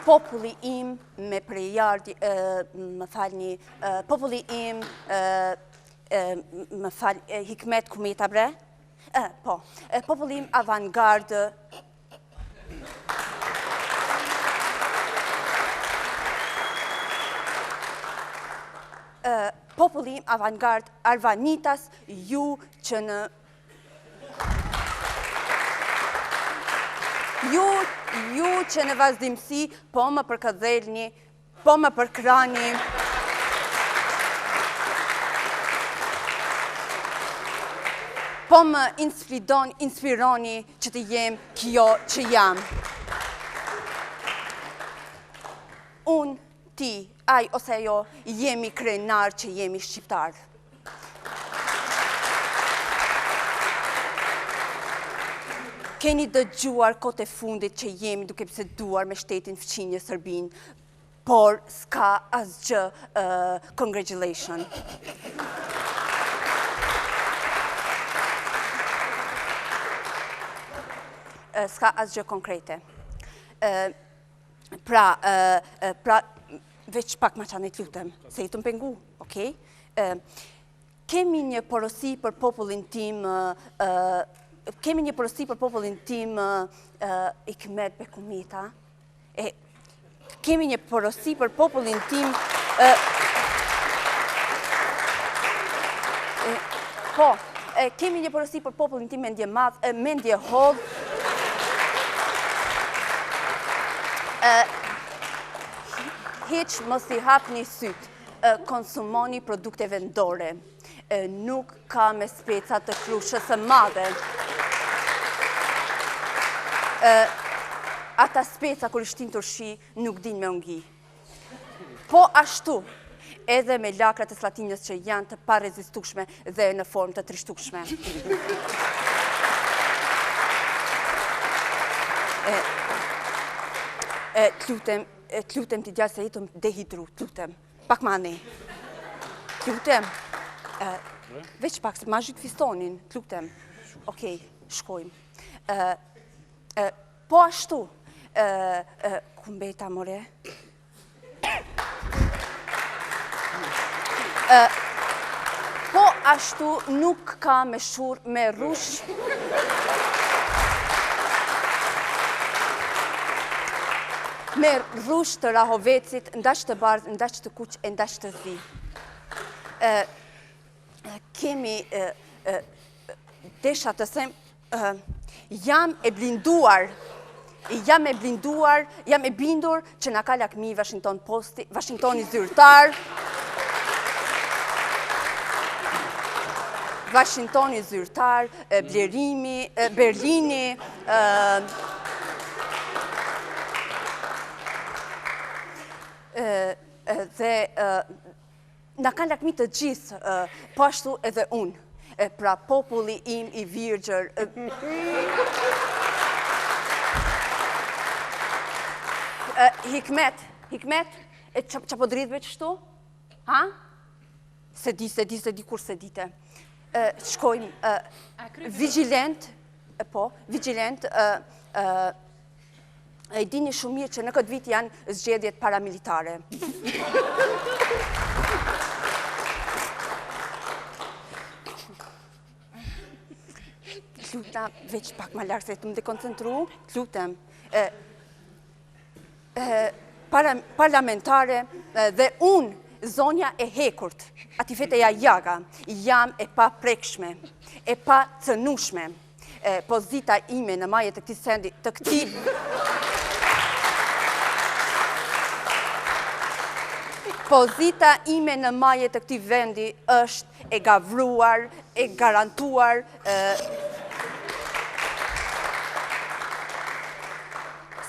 Populli im me prejardi, më falni, populli im, më falni, Hikmet Kumeta bre? Po, populli im avantgardë, popullim avantgard Arvanitas, ju që në vazhdimësi po më përkëdhelni, po më përkrani, po më inspironi që të jem kjo që jam. Unë, ti, aj ose jo, jemi krenar që jemi shqiptar. Keni dëgjuar kote fundit që jemi duke biseduar me shtetin fqinje Sërbin, por s'ka asgjë congratulation. S'ka asgjë konkrete. Pra, veç pak ma qanet lutem, se i të mpengu, okej? Kemi një porosi për popullin tim, Ikmet Bekumita, kemi një porosi për popullin tim, kemi një porosi për popullin tim mendje hodh, heq mos i hapni syt, konsumoni produkte vendore, nuk ka me speca të krushës së madhe. Ata speca kur shtin turshi nuk din me ungi. Po ashtu, edhe me lakrat e Slatinjës që janë të parezistueshme dhe në formë të trishtueshme. T'lutem t'i djallë se jetëm dehidru, t'lutem. Pak ma ne. T'lutem. Veç pak, se ma zhyt fistonin, t'lutem. Okej, shkojmë. Po ashtu, kumbeta more. Po ashtu nuk ka me shur me rush. Me rush të Rahovecit, ndash të bardh, ndash të kuq, e ndash të zi. Kemi, desha të them, jam e bindur që na ka lakmi Washingtoni zyrtar, Berlini, dhe na kanë lakmi të gjithë, po ashtu edhe unë, pra populli im i virgjër. Hikmet, qa po dridhve qështu? Ha? Se di kur se dite. Shkojmë, vigilent, e dini shumë mirë që në këtë vit janë zgjedhjet paramilitare. Lutem, veç pak ma larkë se të më dekoncentru, lutem. Parlamentare dhe unë, zonja e hekurt, ati feteja jaga, jam e pa prekshme, e pa cënushme. Pozita ime në majet të këti sendi, të këti... Pozita ime në majet të këti vendi është e gavruar, e garantuar,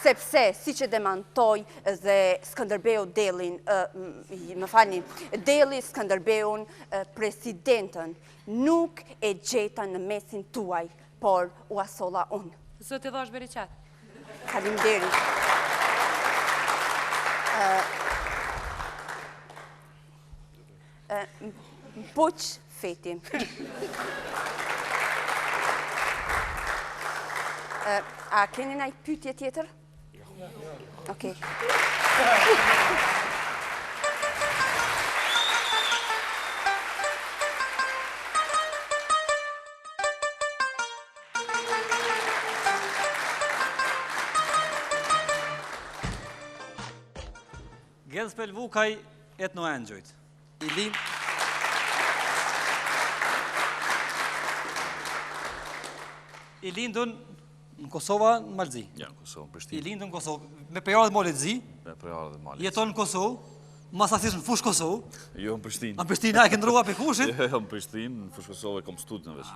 sepse, si që demantoj dhe Skënderbeu Delin, Deli Skënderbeun, presidentën, nuk e gjeta në mesin tuaj, por u asolla unë. Zoti Vash Beriqat. Faleminderit. Mpoq feti. A keni naj pyetje tjetër? Okej. Gjelspel Vukaj etno engjojt. I lindun në Kosova në Malzi. Ja, në Kosovë, në Prishtinë. I lindun në Kosovë, me prejarët Molit Zi. Me prejarët Molit Zi. Jeton në Kosovë, masaktisht në fush Kosovë. Jo, në Prishtinë. Në Prishtinë, a e këndrua për kushit? Jo, në Prishtinë, në fush Kosovë e kom studi në veç.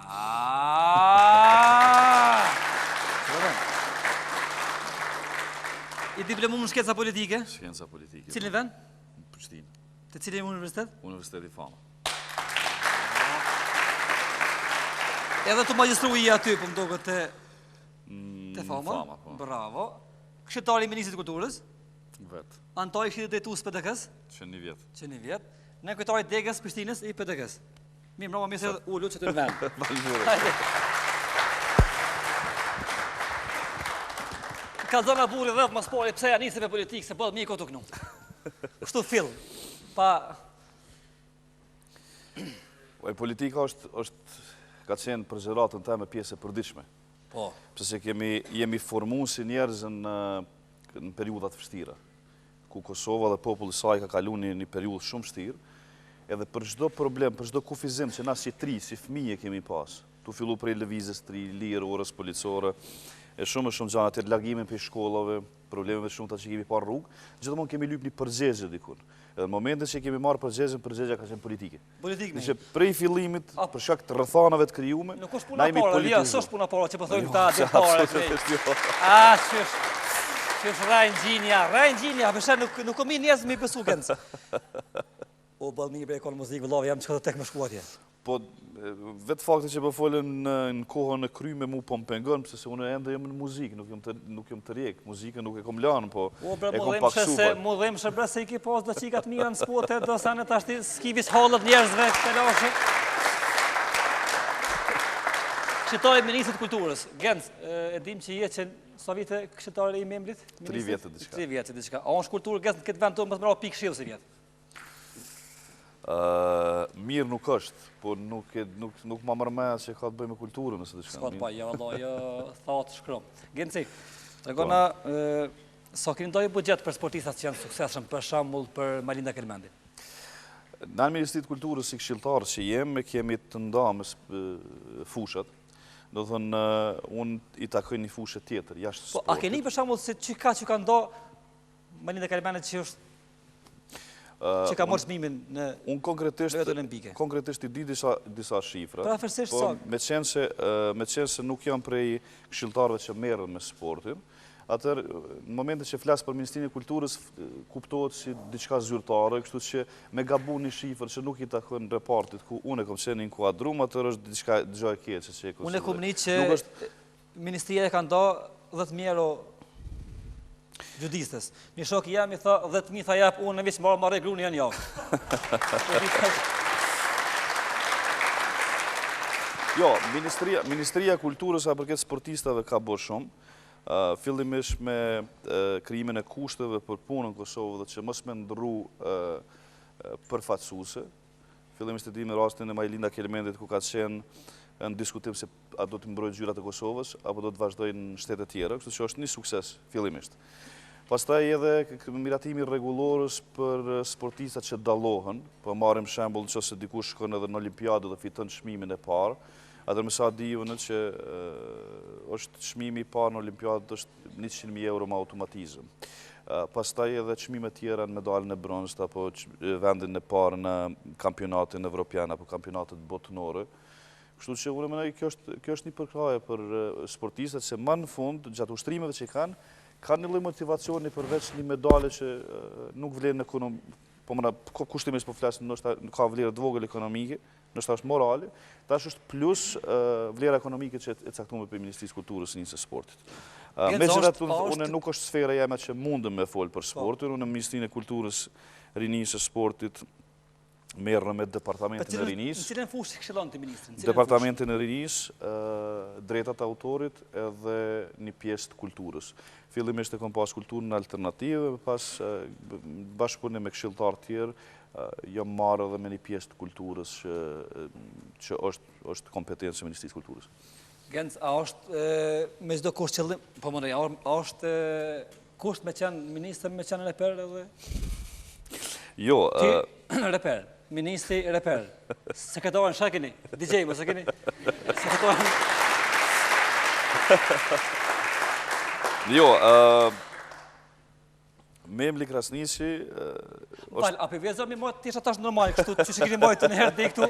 I diplomu në shkenca politike? Shkenca politike. Cilin vend? Në Prishtinë. Të cilin universitet? Universiteti Fama. Edhe të magjistruji aty, për më doke të Fama. Fama, po. Bravo. Kështëtari Ministrit Kulturës? Vetë. Antaj kështëtit drejtues PDK-s? Që një vjetë. Që një vjetë. Në kujtari degës Prishtinës i PDK-s. Mi mroma mirë se ullu që të në vend. kallzona burri rreth mas pari pse ja nisi me politikë se bëhet miko të knu. Kështu fill. Pa Politika ka qenë për zëratën teme pjesë e përditshme. Po. Pse jemi formuar si njerëz në periudhat vështira, ku Kosova dhe populli i saj ka kaluar një periudhë shumë vështirë, edhe për çdo problem, për çdo kufizim që na si tri, si fëmijë kemi pas, tu fillu prej lëvizjes tri, lirë, orës policore, e shumë gjana të largimin për shkollave, problemeve shumëta që kemi parë rrugë, gjithmonë kemi lypë një përgjigje dikun. Edhe në momentin që kemi marrë përgjigja ka qenë politike. Politikë. Që prej fillimit, për shkak të rrethanave të krijuara, nuk është puna para, jo, s'është puna para që po thojmë ta dhe para. Ç'është rajngjinja, përse nuk komi njerëz me besu kënd. O ballmi për ekon muzikë vëllai jam çka tek më shkuatje. Po vetë fakti që po folën në kohën e kryme mu po më pengon, sepse unë ende jam në muzikë, nuk jam të rjek, muzikën nuk e kom lanë, po e kom paksuar. Mu dhem shërbres se i ki pas do qikat mira në spote, do sa në tashti skivis halët njerëzve, këtelashe. Kështitari Ministrit Kulturës, Genc, e dim që je që sa vite kështitari i membrit? 3 vjetë diçka. 3 vjetë diçka. A është kulturë Genc në këtë vend të më të mëra pikë shilë si vjetë? Mirë nuk është, po nuk ma mërme që ka të bëj me kulturën nëse të shkanë. Ska të pa, ja valla, ja thatë shkrom. Genci, të regona, sa keni ndojë budget për sportistat që janë suksesshëm, për shembull për Malinda Kelmendi? Në Ministrinë të Kulturës si këshilltarë që kemi të ndamës fushat, do thënë, unë i takoj një fushë tjetër, jashtë sportit. A keni për shembull se që ka ndo Malinda Kelmendi që është që ka morë çmimin në vetë olimpike? Konkretisht i di disa shifra. Prafërsisht sa? Me qenë se nuk jam prej këshilltarëve që merren me sportin, atër në momentin që flas për Ministrinë e Kulturës kuptohet si diçka zyrtare, kështu që me gabu një shifër që nuk i takon repartit ku unë e kam qenë inkuadrum, atër është diçka e keqe që e konsideroj. Unë e kom një që Ministria e ka ndo 10.000 euro gjudistës. Një shok jam i tha 10.000 tha jap unë në vishë marrë grunë janë javë. Jo, Ministria e Kulturës a përket sportistave ka bërë shumë. Fillimisht me krijimin e kushteve për punën në Kosovë dhe që mos me ndrru përfaqësuese. Fillimisht e di me rastin e Malinda Kelmendit ku ka qenë në diskutim se a do të mbrojë gjyrat e Kosovës apo do të vazhdojnë në shtete tjera, kështu që është një sukses fillimisht. Pastaj edhe miratimi rregullorës për sportistat që dallohen, po marrim shembull nëse dikush shkon edhe në Olimpiadë dhe fiton çmimin e parë, atë më sa di unë që është çmimi i parë në Olimpiadë është 100.000 euro me automatizëm. Pastaj edhe çmime tjera në medalën e bronzë apo vendin e parë në kampionatin evropian apo kampionatet botërore. Kështu që unë mendoj kjo është një përkraje për sportistët se më në fund gjatë ushtrimeve që kanë një lloj motivacioni përveç një medale që nuk vlen në ekonomi, po mëna kushtimisht po flasim ndoshta ka vlerë të vogël ekonomike, ndoshta është morale, tash është plus vlera ekonomike që e caktuar për Ministrisë së Kulturës së njësë sportit. Megjithatë unë nuk është sfera jeme që mundem me fol për sportin, unë në Ministrinë e Kulturës, Rinisë së Sportit merrem me Departamentin e Rinisë. Në cilën fushë këshillon ti ministrin? Departamentin e Rinisë, drejtat e autorit edhe një pjesë të kulturës. Fillimisht e kom pas kulturën alternative, pas bashkëpunim me këshilltar tjerë, jam marrë edhe me një pjesë të kulturës që është kompetencë e Ministrisë së Kulturës. Genc, a është me çdo kusht qëllim, po më a është kusht me qenë ministër me qenë reper edhe? Jo, reper. Ministri reper. Sekretarën shë keni? DJ, më se keni? Sekretarën... Jo, Memli Krasniqi... Falë, a për vjezër mi mojtë tisha tash normal, kështu që keni mojtë në herë dhe këtu?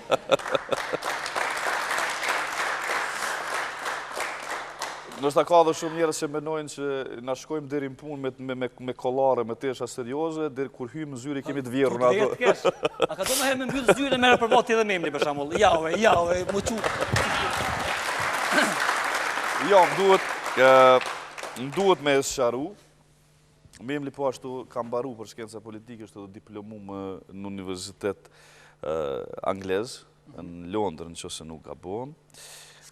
Nështë ka dhe shumë njerës që menojnë që na shkojmë deri në punë me kolare, me tesha serioze, deri kur hymë në zyri kemi të vjerë në ato. A ka do në herë me mbyllë zyri me përbat t'i dhe Memli, për shambull? Jave, më qu. Jo, më duhet me sqaru. Memli po ashtu kam baru për shkenca politike, është edhe diplomum në Universitet Anglez, në Londër, në qëse nuk gabon.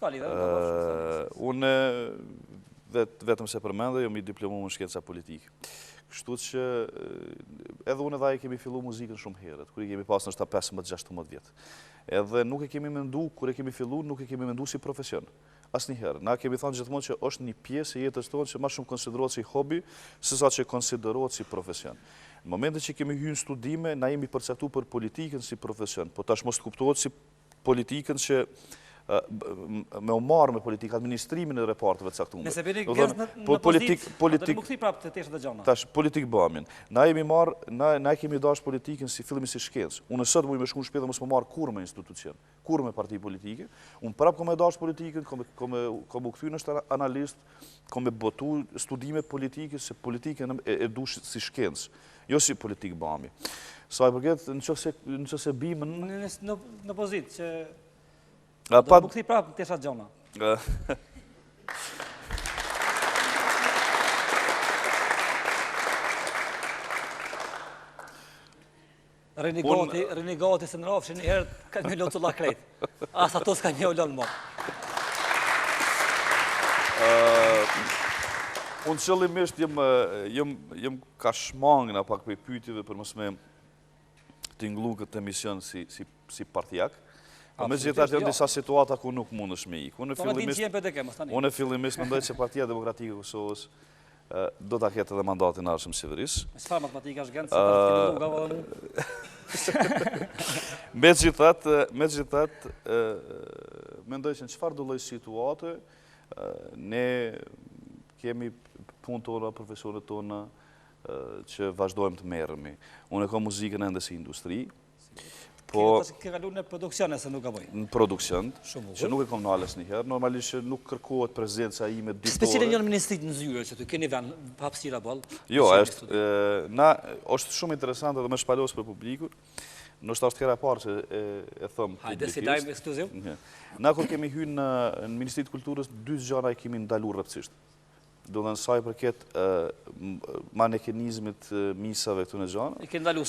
Unë vetëm se përmendë, jam I diplomuar në shkenca politike. Kështu që edhe unë edhe ai kemi filluar muzikën shumë herët, kur I kemi pas nështë 15-16 vjetë. Edhe nuk e kemi mendu, kur e kemi filluar, nuk e kemi mendu si profesion. Asnjëherë. Na kemi thënë gjithmonë që është një pjesë e jetës tonë që më shumë konsiderohet si hobi, sesa që konsiderohet si profesion. Në momentin që kemi hyrë në studime, na jemi përcaktuar për politikën si profesion, po tash mos kuptohet si politikën që me u marrë me politikë, administrimin e reparteve të caktuar. Nëse bëni gjerës në pozitë, nuk thi prapë të teshtë dhe gjana. Tash, politikë bëmin. Na jemi marrë, na kemi dash politikën si fillimi si shkencë. Unë sot mu I me shku në shpejt dhe mos më marrë kur me institucion, kur me parti politike. Unë prapë kom e dash politikën, kom u kthy në analist, kom e botu studime politike, se politikën e dush si shkencë, jo si politikë bëmi. Sa I përket, në që se bimën... Në pozitë, që... Do më këthi prapë në teshat gjona. Renegati se në rafshin një herë ka një lonë të lakrejt. Asa to s'ka një lonë më. Unë qëllimisht jem ka shmangna pak për pyetjeve për mos me t'inglu këtë emision si partijak. Po me gjithat janë disa situata ku nuk mund është me ikë. Unë fillimisht mendoj që Partia Demokratike e Kosovës do ta ketë edhe mandatin arshëm qeverisë. Çfarë matematika është gjendë se Me gjithat, mendoj që në çfarë do lloj situate ne kemi punë tona, profesorët tona që vazhdojmë të merremi. Unë kam muzikën ende si industri. Po ke kaluar në produksion se nuk gaboj. Në produksion, që nuk e kam në ales njëherë, normalisht nuk kërkohet prezenca ime ditore. Specialin janë ministrit në zyre që të keni vend hapësira ball. Jo, është shumë interesante dhe më shpalos për publikun. Nështë është kera parë që e thëmë publikisht. Hajde, si dajmë ekskluziv? Na kur kemi hyrë në Ministritë të Kulturës, 2 gjëra I kemi ndalur rrëpsisht. Do dhe nësaj përket manekenizmit misave këtu në gjana.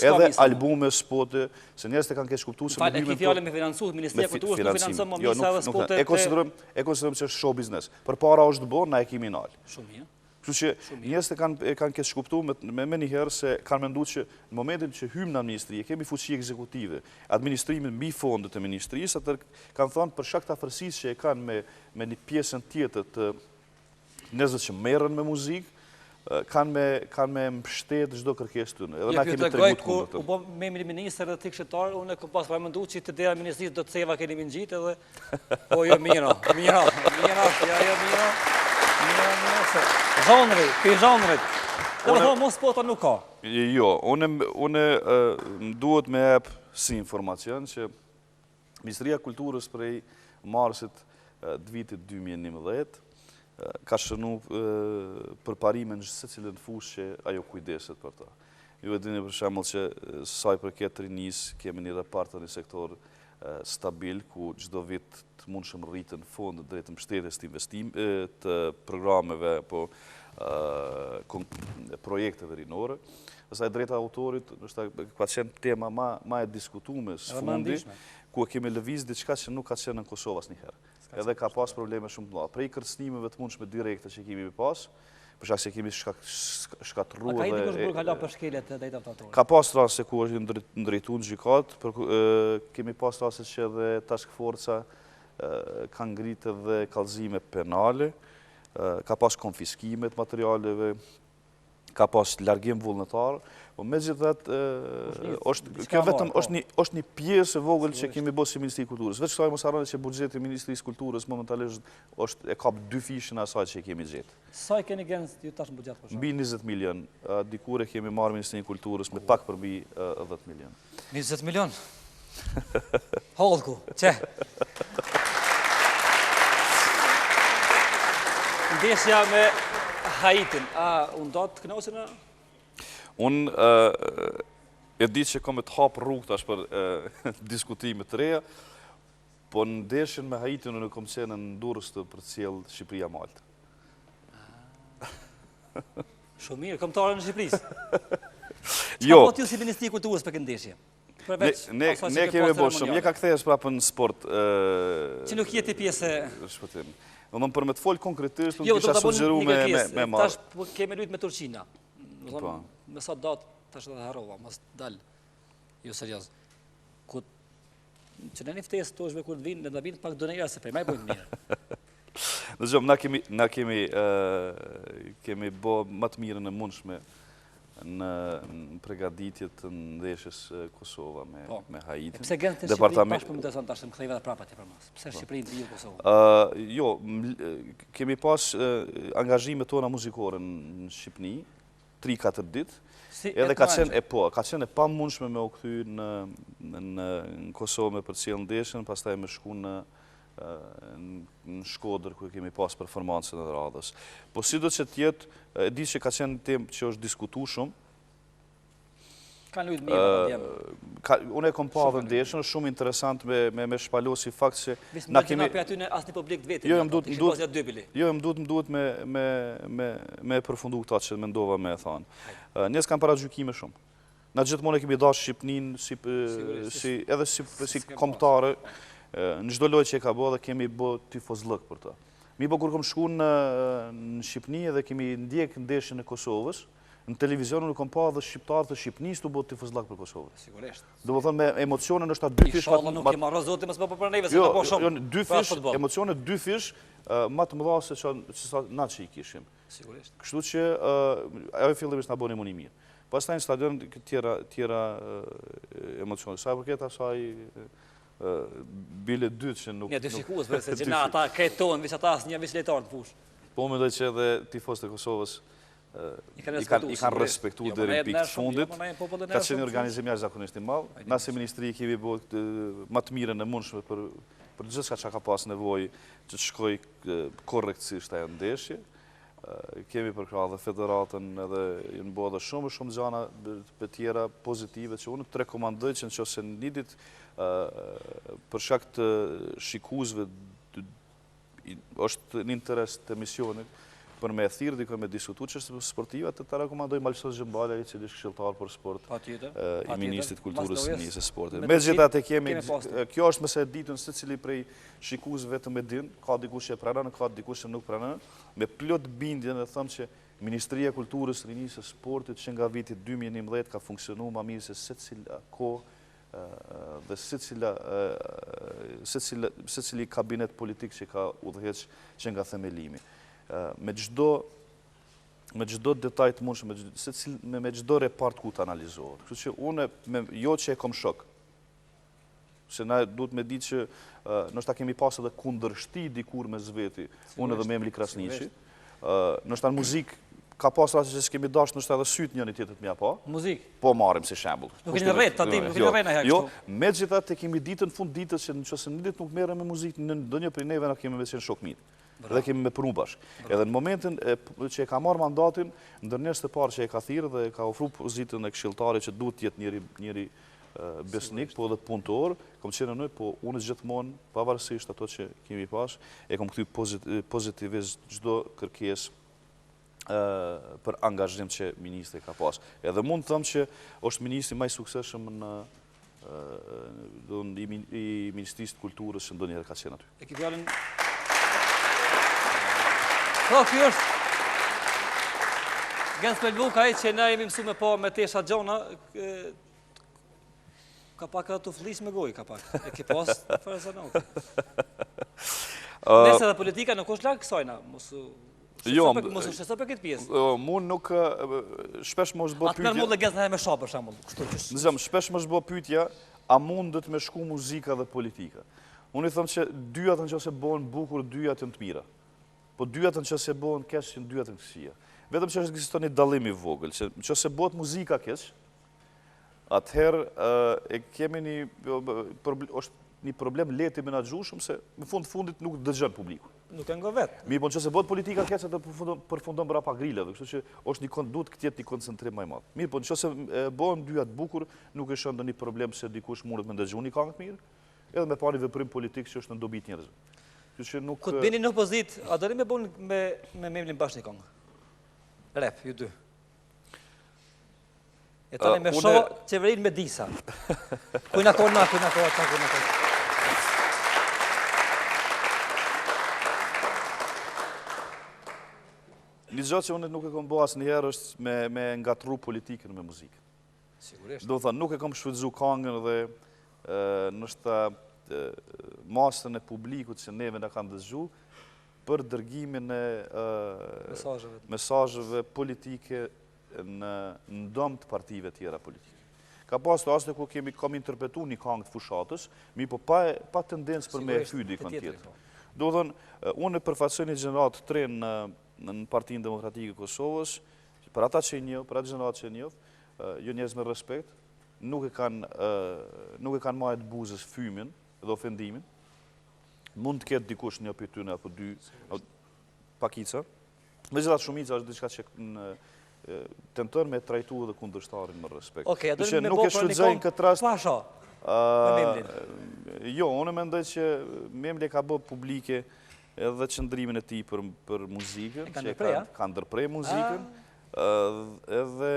Edhe albume, spote, se njerës të kanë keq kuptuar se e ki fjallë me financu, Ministria Kulturës nuk financon më misa dhe spote. E konsiderojmë që është show business. Për para është bo, na e kemi nalë. Shumë mirë. Kështu që njerës të kanë keq kuptuar me njëherë se kanë menduar që në momentin që hymë në ministri, kemi fuqi ekzekutive, administrimin mbi fondet e ministrisë, atër kanë thënë për shkak të afërsisë që e kanë me një pjesën tjetër të njerëzit që merren me muzikë, kanë me mbështet çdo kërkesë tyre. Edhe na kemi treguar kundër të. U bë me ministër dhe tikshëtar, unë kam pas menduar që të dera ministrisë do të ceva keni më ngjit edhe po jo mirë. Zhanri, pe zhanrit. Do të thonë mos po ta nuk ka. Jo, unë duhet me jap si informacion që Ministria e Kulturës prej marsit të vitit 2011 ka shënu përparime në secilën fushë që ajo kujdeset për ta. Ju e dini për shembull që saj përket rinisë kemi një repart në sektor stabil ku çdo vit të mundshëm rritën fondet drejt mbështetjes të të programeve apo projekteve rinore. Asaj drejta autorit, ndoshta ka qenë tema më e diskutuar së fundi, ku kemi lëviz diçka që nuk ka qenë në Kosovë asnjëherë. Edhe ka pas probleme shumë të mëdha. Prej kërcënimeve të mundshme direkte që kemi pas, për shkak se kemi shkatërruar dhe ka ikur burg hala për shkelet e drejtat autorit. Ka pas raste ku është ndrejtuar në gjykat, kemi pas raste që edhe task forca kanë ngritë edhe kallëzime penale, ka pas konfiskime të materialeve, ka pas largim vullnetar, po megjithatë kjo vetëm është një pjesë e vogël që kemi bërë si Ministri i Kulturës. Veç kësaj mos harroni që buxheti i Ministrisë së Kulturës momentalisht e kap 2 fishën e asaj që kemi gjetë. Sa i keni gjens ju tash në buxhet për shkak? Mbi 20 milion. Dikur e kemi marrë Ministrinë e Kulturës me pak përmbi 10 milion. 20 milion? Hollku, çe. Ndeshja me Haitin, unë do të kënaqesh në? Unë e di që kam të hap rrugë tash për diskutime të reja, po në ndeshjen me Haitin unë kam qenë në Durrës të përcjell Shqipëria Malta. Shumë mirë, kombëtare në Shqipërisë. Jo. Po ti si Ministri i Kulturës për këtë ndeshje? Ne kemi bërë shumë, je ka kthehesh prapë në sport. Që nuk jeti pjesë shpëtim. Domthon për me të fol konkretisht, unë Jo, kisha sugjeruar me marrë. Tash kemi luajtur me Turqina. Domthon me sa datë tash edhe harrova, mos dal. Jo serioz. Ku që në një ftesë të është kur të vinë, në të vinë pak donera se prej më bojnë mirë. Në zhëm, na kemi bo më të mirën e mundshme në pregaditjet të ndeshjes Kosova me Haiti. Pse gënë të Shqipëri bashkë më interesant tash më kthejve edhe prapa ti për mas. Pse Shqipëri të Kosovë? Jo, kemi pas angazhimet tona muzikore në Shqipëni 3-4 ditë. Edhe ka qenë e pa mundshme me u kthy në Kosovë me përcjell ndeshjen, pastaj me shku në Shkodër ku kemi pas performancën e radhës. Po si do që tjetë, e di që ka qenë temë që është diskutu shumë. Kanë lujtë mirë, unë e kom pa dhe ndeshën, shumë interesant me shpalosi fakt që... Visë më kemi... për aty në asë një publik të vetë, Jo, më duhet me përfundu këta që mendova me e thanë. Njës kam para gjykime shumë. Na gjithmonë e kemi dashur Shqipnin edhe si kombëtare, në çdo lojë që e ka bë dhe kemi bë tifozllëk për ta. Mi po kur kom shku në Shqipni edhe kemi ndjek ndeshjen e Kosovës, në televizion nuk kom pa dhe shqiptarë të Shqipnisë të bë tifozllëk për Kosovën. Sigurisht. Do të thonë me emocione ndoshta dy fish Inshallah nuk e marrë zoti mos po për neve se po shumë. Jo, dy fish, emocione dy fish më të mëdha se sa na që i kishim. Sigurisht. Kështu që ajo fillimisht na bëni më mirë. Pastaj në stadion tjera emocione. Sa përket asaj bile dytë që nuk... Një dy shikues, se që na ata krejtojnë, visë ata asë një visë lejtarë në fush. Po mendoj që edhe tifos të Kosovës i kanë respektu dhe në pikë të fundit. Ka qenë një organizim jashtëzakonisht i madh. Na si ministri kemi bërë më të mirën e mundshme për gjithçka që ka pas nevojë që të shkoj korrektisht ajo ndeshje. Kemi përkrahë dhe federatën edhe në bo dhe shumë gjana për tjera pozitive që unë të rekomandoj që në qëse në lidit për shkak të shikuesve është në interes të misionit për me thirrë dikoj me diskutu që është sportiva të rekomandoj Malsos Gjëmbala i cili është këshilltar për sport i Ministrit Kulturës së Nisë Sportit. Megjithatë kemi kjo është mëse ditën secili prej shikuesve vetëm e din, ka dikush që pranon, ka dikush që nuk pranon, me plot bindjen e them që Ministria e Kulturës së Nisë Sportit që nga viti 2011 ka funksionuar më mirë se secila kohë dhe secili kabinet politik që ka udhëheq që nga themelimi. Me gjdo detaj të mundshëm, me gjdo repart ku të analizohet. Kështu që unë, jo që e kom shok, se na duhet me di që nështë ta kemi pas edhe kundërshti dikur me zveti, unë edhe me Emli Krasniqi, nështë ta në muzik, ka pas rasti që s'kemi dash nështë edhe syt njëni tjetët mja pa. Muzik? Po marim si shembull. Nuk e një rret, ta tim, nuk e një rret në hekë. Jo, me gjitha të kemi ditën fund ditës që në qëse në ditë nuk merë me muzik, në ndonjë prej neve na kemi me qenë shok mitë. Dhe kemi me punu bashkë. Edhe në momentin që e ka marrë mandatin, ndërnjës të parë që e ka thirë dhe e ka ofru pozitën e këshilltari që duhet tjetë njëri besnik, po edhe punëtor, kom qenë nëj, po unë gjithmonë, pavarësisht ato që kemi pas, e kom këty pozitivisht gjdo kërkes për angazhim që ministri ka pas. Edhe mund të thëmë që është ministri maj sukseshëm i Ministrisë të Kulturës që ndonjëherë ka qenë aty. E ki fjallin... Po, kjo është... Gens me Luka që ne jemi mësu me po me tesha gjona, ka pak edhe të flis me goj, ka pak. E ki pas, fërë se në Nese dhe politika nuk është lakë kësajna, mosu shqesa për këtë pjesë. Mund nuk, shpesh më është bo pytja... Atë mërë mund dhe gens në me shabë, për shambull. Nëzëm, shpesh më është bo pytja, a mundet me shku muzika dhe politika. Unë i thëmë që dyat në që se bohen bukur, dyat në të mira. Po dyat në që se bohen kesh, që në dyat në kësia. Vetëm që është kësiston një dalimi vogël, që se bohet muzika kesh, atëherë e kemi një problem leti me në gjushëm, se në fundit nuk dëgjën publiku. Nuk e nga vetë. Mirë, po në që se bohet politika kesh, atë përfundon bëra pa grilleve, kështu që është një duhet këtjet një koncentrim maj madhë. Mirë, po në që se bohen dyat bukur, nuk e shëndë një problem se dikush mundet me ndëgju një kangët mirë, edhe me pa një veprim politik që është në dobit njerëzve. Këtë bini në opozit, a dëri me bon me Memlin bashkë një kongë? Rep, ju dy. E tani me sho qeverin me disa. Kujna kona, kujna kona. Një gjë që unë nuk e kom bo asë njëherë është me ngatru politikën me muzikë. Sigurisht. Do thënë, nuk e kom shfrytzu kangën dhe nështë masën e publikut që neve në kanë dëzgju për dërgimin e mesazheve politike në ndomë të partive tjera politike. Ka pas të asë ku kam interpretu një kangë të fushatës, mi po pa tendencë për me e fydi kënë tjetër. Do thënë, unë e përfaqësoj një gjenerat të tre në Partinë Demokratike Kosovës, për ata që e njëvë, për atë gjenerat që e njëvë, jo njerëz me respekt, nuk e kanë majtë buzës fymin dhe ofendimin. Mund të ketë dikush një për tyne apo dy pakica. Me gjithat shumica është diçka që tentën me trajtu dhe kundërshtarin më respekt. Oke, a dërën me bo për një kongë pasha? Jo, unë mendoj që Memli ka bë publike edhe qëndrimin e ti për muzikën, që ka ndërprej muzikën, edhe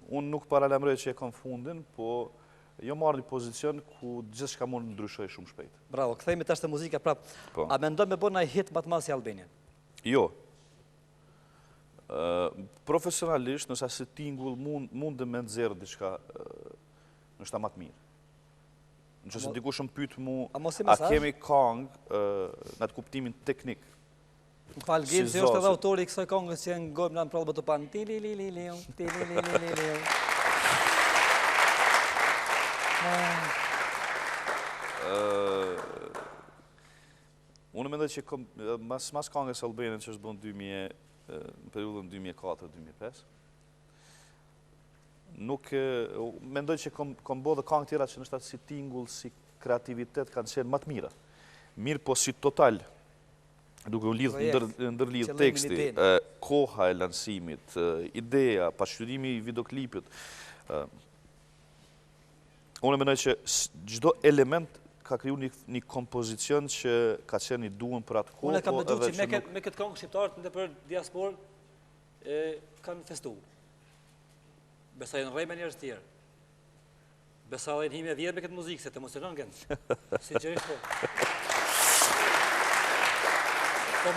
unë nuk paralemroj që e kam fundin, po jo marrë një pozicion ku gjithë shka mund ndryshoj shumë shpejt. Bravo, këthejme tash të muzika prap. A mendoj me bo në hit më të madh si Albanian? Jo. Profesionalisht, nësa si tingull mund dhe me nëzirë diçka nështë ta matë mirë. Në që se dikush më pytë mu, a kemi kangë në atë kuptimin teknik. Më falë gjenë, se është edhe autori i kësoj kongës që në gojmë në prallë bëtë panë. Ti-li-li-li-liu, ti-li-li-li-liu. Unë mendoj që mas kongës Albanian që është bënë në periudën 2004-2005, nuk mendoj që kom bo dhe kongë tjera që nështë atë si tingull, si kreativitet kanë qenë matë mira. Mirë po si total, duke u ndërlidh teksti, koha e lansimit, ideja, pasqyrimi i videoklipit. Unë mendoj që gjdo element ka kriju një kompozicion që ka qenë një duhen për atë kohë. Unë e kam dëgju që me këtë kongë shqiptarët në për diasporë kanë festu. Besa e në rej me njerës tjerë. Besa dhe në hime vjerë me këtë muzikë, se të emocionon gënë. Sinqerisht po. Po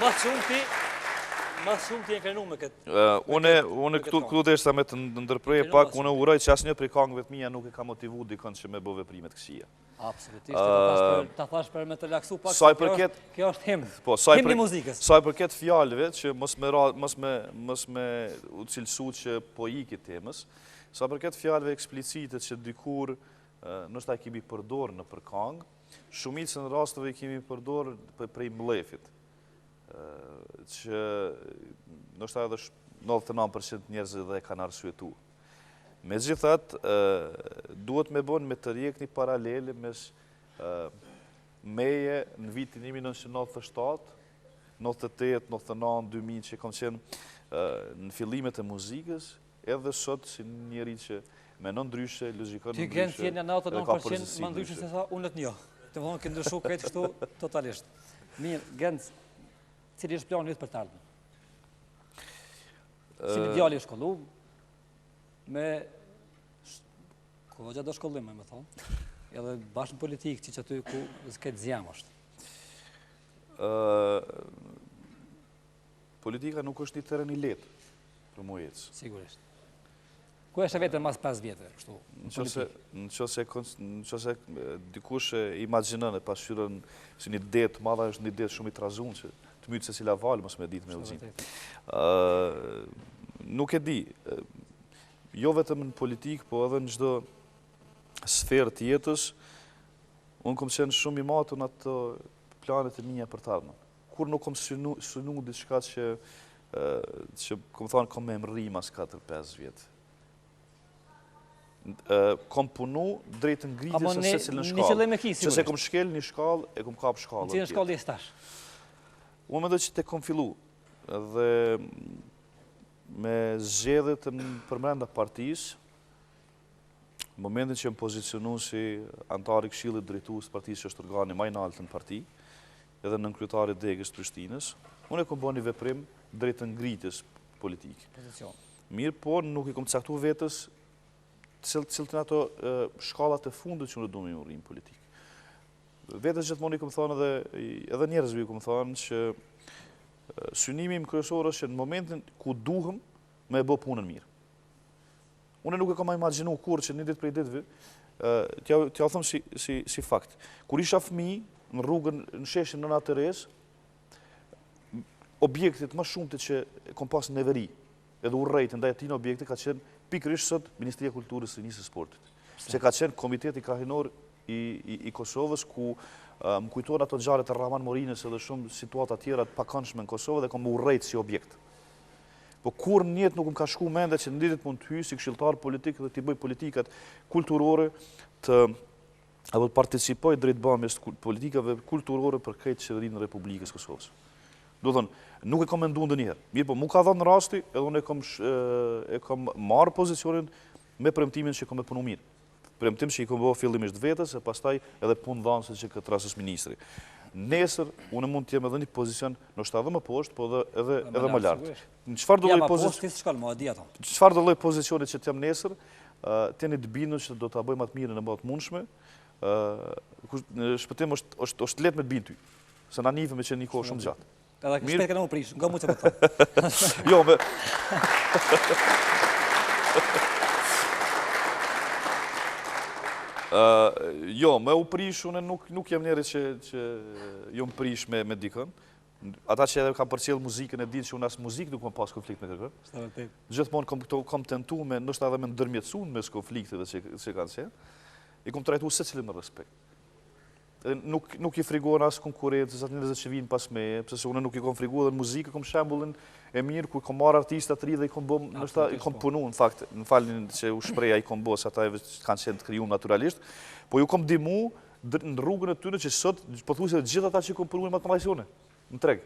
mas shumë ti e krenu me këtë. Unë këtu dhe ishta me të ndërpreje pak, unë uroj që asë një prej kongëve të mija nuk e ka motivu dikon që me bëve primet kësia. Absolutisht, ta thash për me të laksu pak, kjo është himnë, himnë i muzikës. Saj përket fjallëve që mos me u cilësu që po i këtë temës, saj përket fjallëve eksplicite që dikur nështë ta i kemi përdor në për kongë, shumicën në rastëve i kemi përdor prej mlefit, që nështë ta edhe 99% njerëzë dhe kanë arsuetu. Me gjithat, duhet me bon me të rjek një paralele mes meje në vitin 1997, 98, 99, 2000 që kom qenë në fillimet e muzikës, edhe sot si njeri që menon ndryshe, logikon ndryshe. Ty gënë tjenë në 99% më ndryshe se sa unë të njo. Të më thonë kënë ndryshu këtë kështu totalisht. Mirë, gënë, cili është plan njëtë për të ardhme? Si në djali është shkollu, me kohë gjatë do shkollim, me thonë, edhe bashkë në politikë që aty ku s'ketë zjam është. Politika nuk është një teren i letë për mu jetës. Sigurisht. Ku është e vetën mas 5 vjetëve, kështu? Në qëse dikush e imaginën e pasqyrën si një detë, madha është një detë shumë i trazunë, që të mytë se cila valë, mos me ditë me lëzimë. Nuk e di, jo vetëm në politikë, po edhe në gjdo sferë të jetës, unë kom qenë shumë i matur në atë planet e minja për të ardhmen. Kur nuk kom synu diçka që kom thonë kom me emri mas 4-5 vjetë. Kom punu drejtë ngritjes e se cilën shkallë. Që se kom shkel një shkallë, e kom kap shkallë. Në cilën shkallë i stash? Unë me dhe që te kom fillu, dhe me zgjedhjet përmrenda partisë, në momentin që më pozicionu si antari këshillit drejtues të partisë që është organi më i lartë në parti, edhe nën kryetari degës Prishtinës, unë e kom bërë një veprim drejt ngritjes politike. Mirë, po nuk i kom caktu vetës cilët në ato shkallat e fundit që unë du me urim politikë. Vetës gjithmonë i kom thonë edhe njerëzve i kom thonë që synimi im kryesor është që në momentin ku duhem me e bë punën mirë. Unë nuk e kam imagjinu kur që një ditë prej ditëve, t'ja thëmë si fakt. Kur isha fëmijë në rrugën në sheshin Nëna Terezë, objektet më shumëte që kom pas në neveri, edhe urrejt ndaj atina objekte ka qenë pikërisht sot Ministria Kulturës së Nisë Sportit. Se ka qenë Komiteti Krahinor i Kosovës, ku më kujtojnë ato ngjarjet e Rahman Morinës edhe shumë situata tjera të pakëndshme në Kosovë dhe kom urrejt si objekt. Po kur në jetë nuk më ka shku mende që në ditët mund të hyj si këshilltar politik dhe t'i bëj politikat kulturore apo të participoj drejt bamjes politikave kulturore për krejt qeverinë e Republikës Kosovës. Do thënë, nuk e kam menduar ndonjëherë. Mirë, po mu ka dhënë rasti, edhe unë e kam marrë pozicionin me premtimin që kam e punu mirë. Premtim që i kam bëu fillimisht vetes e pastaj edhe punë dhënëse që këtë rast është ministri. Nesër unë mund të jem edhe në një pozicion ndoshta edhe më poshtë, po edhe më lart. Në çfarë do lloj pozicioni? Çfarë do lloj pozicioni që të jem nesër, tani të bindur që do ta bëj më të mirën e më të mundshme. Shpëtim është lehtë me të bindur ty. Se na nifëm me që një kohë shumë gjatë. Edhe shpejt kanë më prish, nga mu që më thonë. Jo, me... Jo, me u prish, unë nuk jem njeri që jo më prish me dikën. Ata që edhe kam përcjell muzikën e dinë që unë as muzikë nuk më pas konflikt me kërkën. Gjithmonë kam tentu me, nështë edhe me ndërmjetësun mes konflikteve që kanë qenë, i kom trajtu secilin me respekt. Nuk i frigohen as konkurrencës, atë njerëzit që vinë pas meje, pse unë nuk i kom frigu dhe në muzikë, kom shembullin e mirë, ku i kom marrë artistat të ri dhe i kom bëm, nështë i kom punu, në fakt, në falin që u shpreja i kom bë, se ata kanë qenë të kriju naturalisht, po ju kom dimu në rrugën e tyre që sot, po thu se gjithë ata që i kom punu në matematiksione, në treg.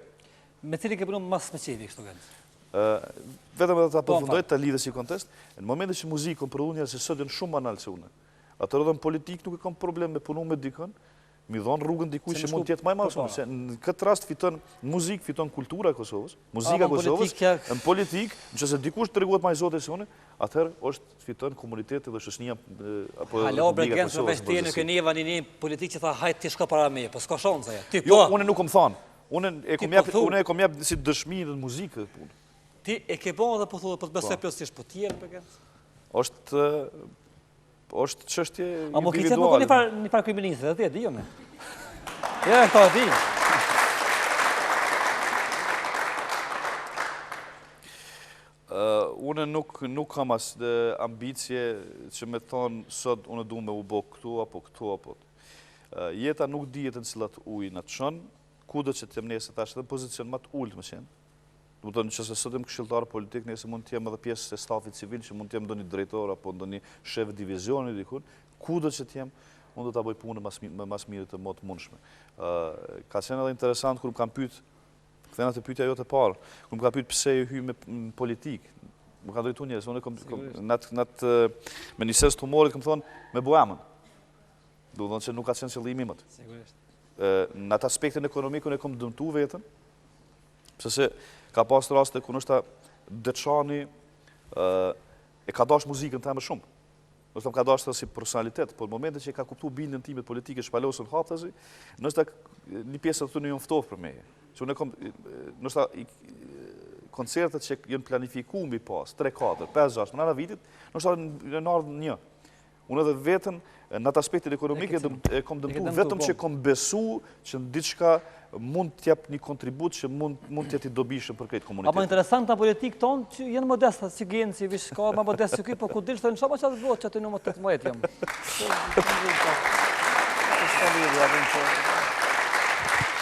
Me cili ke punu mas me qevi, kështu kënë? Vetëm edhe ta përfundoj të lidhe si kontest, në momentin që muzikë kom punu njerë se sot janë shumë anal se une. Atër edhe në politik nuk e kam problem me punu me dikën, mi dhonë rrugën dikuj që mund tjetë maj malë, se në këtë rast fiton muzikë, fiton kultura e Kosovës, muzika e Kosovës, në politikë, në që se dikush të reguat maj zote se une, atëherë është fiton komunitetet dhe shëshnia apo Halo, Bregën, në veshtie nuk e njeva një politikë që tha hajtë t'i shka para me, po s'ka shonë, zaja. Jo, une nuk kom thanë, une e kom jep si dëshmi dhe muzikë. Ti e ke bon dhe po thu dhe po të besoj pjësisht, po tjerë, Bregën? është çështje individuale. A mo këtë më konë një farë kriminalistë, dhe ti e di jo me? Ja, këto e di. Unë nuk kam as ambicje që me thonë sot unë du me u bo këtu apo. Jeta nuk dihet në cilat ujë në të shënë, kudo që të jem nesë tash edhe pozicion më të ullët më qenë. Do të thonë që se sot jem këshilltar politik, nëse mund të jem edhe pjesë e stafit civil, që mund të jem ndonjë drejtor apo ndonjë shef divizioni diku, kudo që të jem, unë do ta bëj punën me mas mirë të më të mundshme. Ka qenë edhe interesant kur më kanë pyet, kthena të pyetja jote e parë, kur më kanë pyet pse e hy me politik. Më ka drejtuar njerëz, unë me një sens të humorit kam thonë me boemën. Do të thonë që nuk ka qenë qëllimi im. Sigurisht. Në atë aspektin ekonomik unë e kam dëmtuar veten. Pse se ka pas raste ku nështë Deçani e ka dash muzikën të e më shumë. Nështë ka dash të si personalitet, por në momentet që e ka kuptu bindën timet politike shpalosën haptëzi, nështë një pjesë të të një jonë ftohë për meje. Që unë e kom, nështë koncertet që jënë planifiku mbi pas, 3, 4, 5, 6, më nëra vitit, nështë në ardhë një. Unë edhe vetën, në atë aspektin ekonomik, e kom dëmtu, vetëm që kom besu që në diçka mund t'jep një kontribut që mund t'jeti dobishëm për këtë komunitet. Apo interesant në politikë tonë që jenë modesta, si genë, si vish ka, ma modesta si këj, po ku dilë të në shama që atë vot që atë në më të të mëjet jam.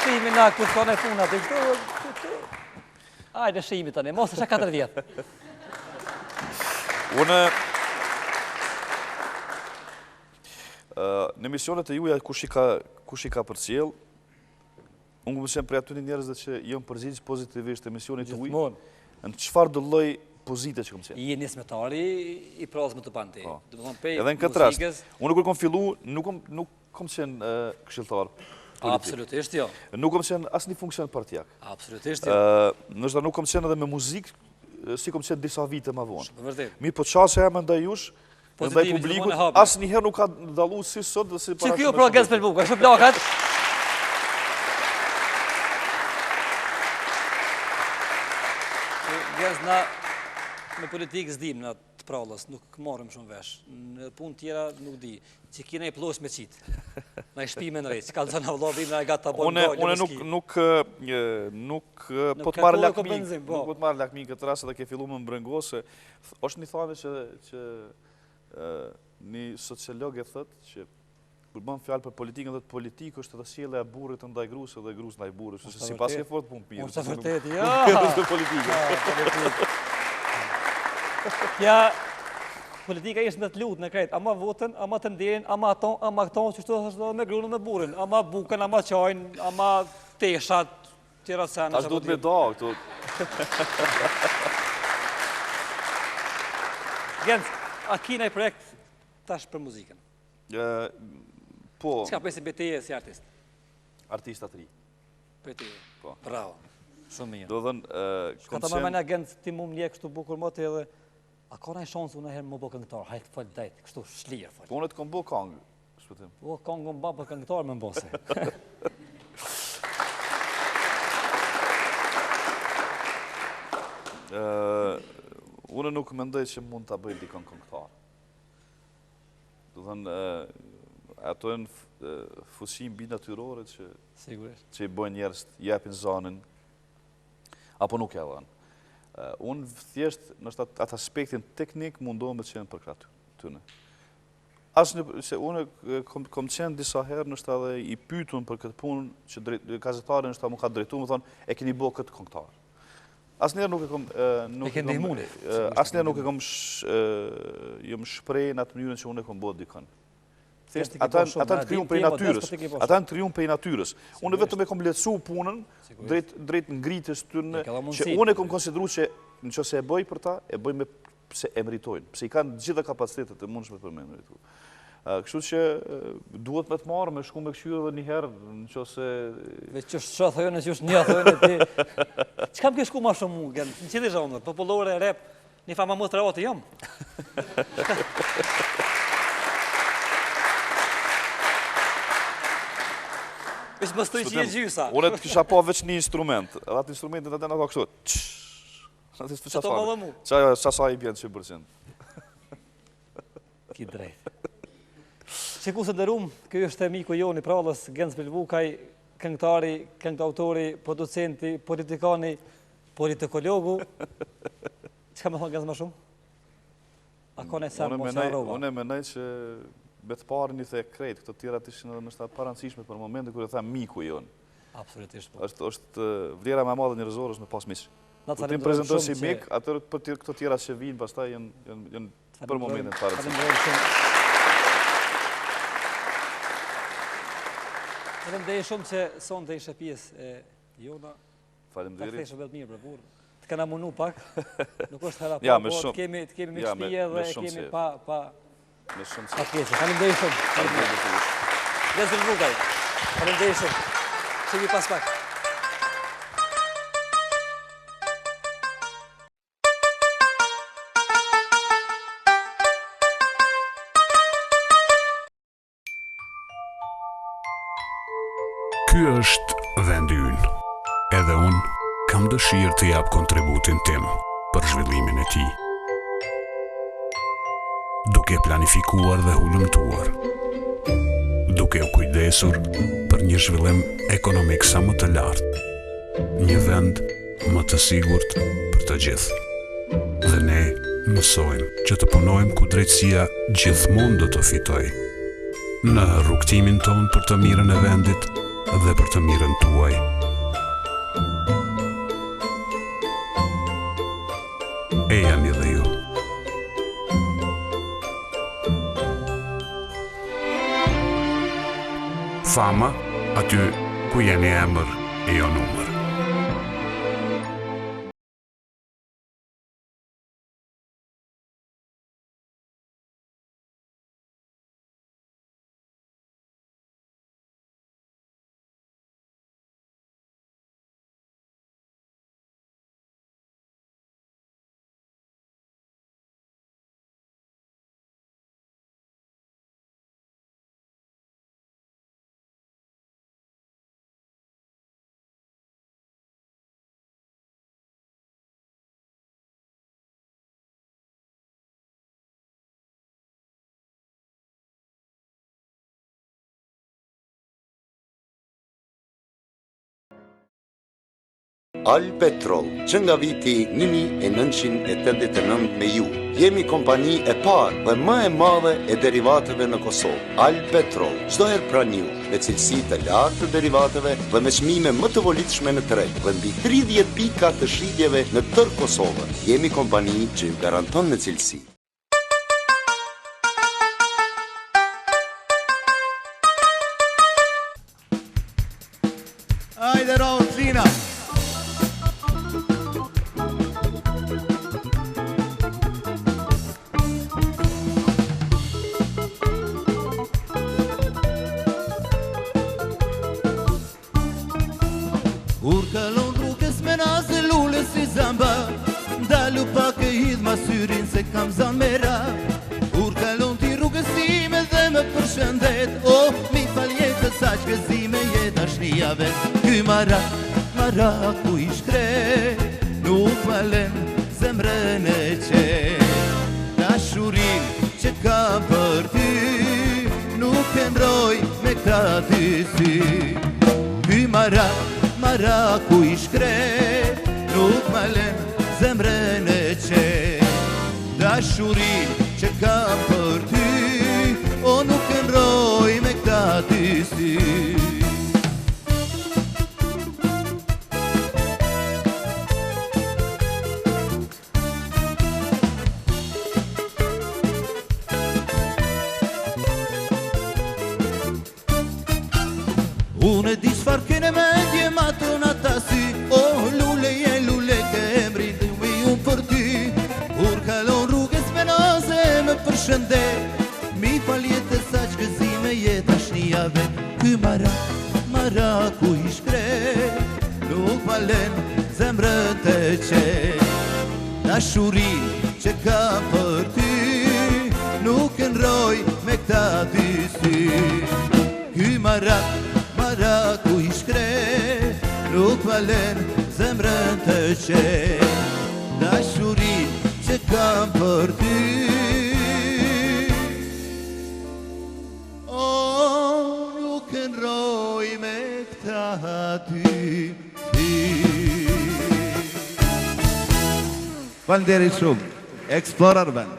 Shimi na këtë ka në puna, dhe gjithë, ajde shimi të ne, mos është 4 vjetë. Në emisionet e juja kush i ka përcjell, unë më shenë prej aty një njerëzve që jënë përgjigjë pozitivisht emisionit të uj, në qëfar do lloj pozite që këmë qenë? Je një smetari i prazme të pante. Edhe në këtë rast, unë kur kom fillu, nuk kom qenë këshilltar politik. Absolutisht jo. Nuk kom qenë asë një funksion partijak. Absolutisht jo. Nështë nuk kom qenë edhe me muzikë, si kom qenë disa vite ma vonë. Shumë vërtet. Mi po qasë e me ndaj jush, ndaj publikut, asë njëherë nuk ka dalu si sot dhe si para që kjo pro gëzë për bukë, shumë plakat. Gjenz, na me politikë zdim na të prallës, nuk marrim shumë vesh. Në punë tjera nuk di. Që kina i plos me qitë. Na i shpime në rejtë, që ka të zëna vlobim në e gata të bojnë Une nuk po të marrë lakmi në këtë rrasë dhe ke fillu më mbrëngose. është një thane që një sociolog e thëtë që kur bën fjalë për politikën dhe të politikë është edhe sjellja e burrit ndaj grusë dhe grusë ndaj burrit, sepse sipas ke fort punë pirë. Është vërtet, ja. Politika ishte me të lutë në krejt, ama votën, ama të nderin, ama aton, ama këton, që shtu është me grunën me burin, ama bukën, ama qajnë, ama teshat, tjera sena. Ashtë duhet me da, këtu. Genc, a kina i projekt tash për muzikën? Po. Qka pesi BTE si artist? Artista të ri. BTE, po. Bravo, shumë mirë. Do dhënë, ka ta mërmenja Genc, ti mu mlje kështu bukur më të edhe, a ka nëjë shansë unë herë më bo këngëtar, hajtë falë dajtë, kështu shlirë falë. Po unë të kom bo kongë, shpëtim. Po kongë më ba për këngëtar më mbose. Unë nuk mendoj që mund të bëjt dikon këngëtar. Do thënë, ato e në fushim bi natyrore që i bojnë njerës të jepin zonën, apo nuk e dhanë. Unë thjesht, nështë atë aspektin teknik mundohem të qenë për kratë tëne. Se unë kom qenë disa herë nështë edhe i pytun për këtë punë që gazetarën nështë ta mu ka drejtu, më thonë, e keni bo këtë këngëtarë. Asnjëherë nuk e kom... E ke ndihmuni? Asnjëherë nuk e kom shprej në atë mënyrën që unë e kom bo dikën. Ata në kryun për i natyrës. Ata në kryun për i natyrës. Unë vetëm e kom letësu punën drejt ngritës të në që unë e kom konsideru që në që se e bëj për ta, e bëj me se e meritojnë. Pse i kanë gjitha kapacitetet e mundshme për me meritu. Kështu që duhet me të marrë, me shku me këshyrë dhe njëherë në që se... Veç që është qa thojën e që është një thojën e ti... Që kam ke shku ma shumë mund, në qëti zhonër, popullore, rap, një fa ma më të ravatë jam. Veç më stoj që je gjysa. Unë të kisha po veç një instrument, edhe atë instrumentin të të në ka kështu. Që to më dhe mu? Qasa i bjenë 100%. Ki drejt. Që ku se dërum, kjo është e miku jo një prallës, Genc Belvukaj, këngëtari, këngëautori, producenti, politikani, politikologu. Që ka me thonë Genc më shumë? A kone sen, mos e arrova? Unë e menaj që me të parë një the krejt, këto tjera të ishin edhe nështë atë parancishme për momente kërë e tha miku jonë. Absolutisht po. është vlera me madhe njërëzorë është me pas miqë. Kur ti më prezentoj si mik, atër për këto tjera që vinë, pastaj jenë për momentin parancishme. Falemderit shumë që sonë të ishe pjesë e jona. Falemderit. Ta theshe vetë mirë, burë. Të kena munu pak, nuk është hera Ja, pa, me po shumë. të kemi me qëtije dhe kemi pa... Me shumë që. Falemderit shumë. Genc Belvukaj. Falemderit shumë. Që vi pas pak. Ky është vendi ynë. Edhe unë kam dëshirë të jap kontributin tim për zhvillimin e tij. Duke planifikuar dhe hulumtuar. Duke u kujdesur për një zhvillim ekonomik sa më të lartë. Një vend më të sigurt për të gjithë. Dhe ne mësojmë që të punojmë ku drejtësia gjithmonë do të fitojë. Në rrugtimin ton për të mirën e vendit dhe për të mirën tuaj. E janë edhe ju. Fama aty ku jeni emër e jo numër. Al Petrol, që nga viti 1989 me ju. Jemi kompani e parë dhe më e madhe e derivateve në Kosovë. Al Petrol, çdo herë pranë ju, me cilësi të lartë të derivateve dhe me çmime më të volitshme në treg dhe mbi 30 pika të shitjeve në tërë Kosovën. Jemi kompani që ju garanton në cilësi. Ajde, Roslina! Kur kalon rrugës me nazë lullë si zamba, ndalu pak e hidh ma syrin se kam zan me ra. Kur kalon ti rrugës time dhe më përshëndet, mi fal jetës sa që gëzime jetë ashnia vet. Ky maraku i shkret, nuk valen zemrën e qenë. Dashurin që kam për ty, nuk e ndroj me këta dy sy. Ky maraku i shkret, nuk valen zemrën e qenë. Dashurin që kam për ty, nuk e ndroj me këta dy sy. Unë e di qfar kene me ndje ma të në ta sy, lule ke emri dhe me ju për ty. Kur kalon rrugës me naze me përshëndet, mi fal jetës sa që gëzime jetë ashnia vet. Ky maraku i shkret, nuk valen zemrën të qenë. Dashurin që kam për ty, nuk e ndroj me këta dy sy. Ky maraku i shkret, nuk valen zemrën të qenë. Dashurin që kam për ty, nuk e ndroj me këta dy sy. Faleminderit shumë, Explorer Band.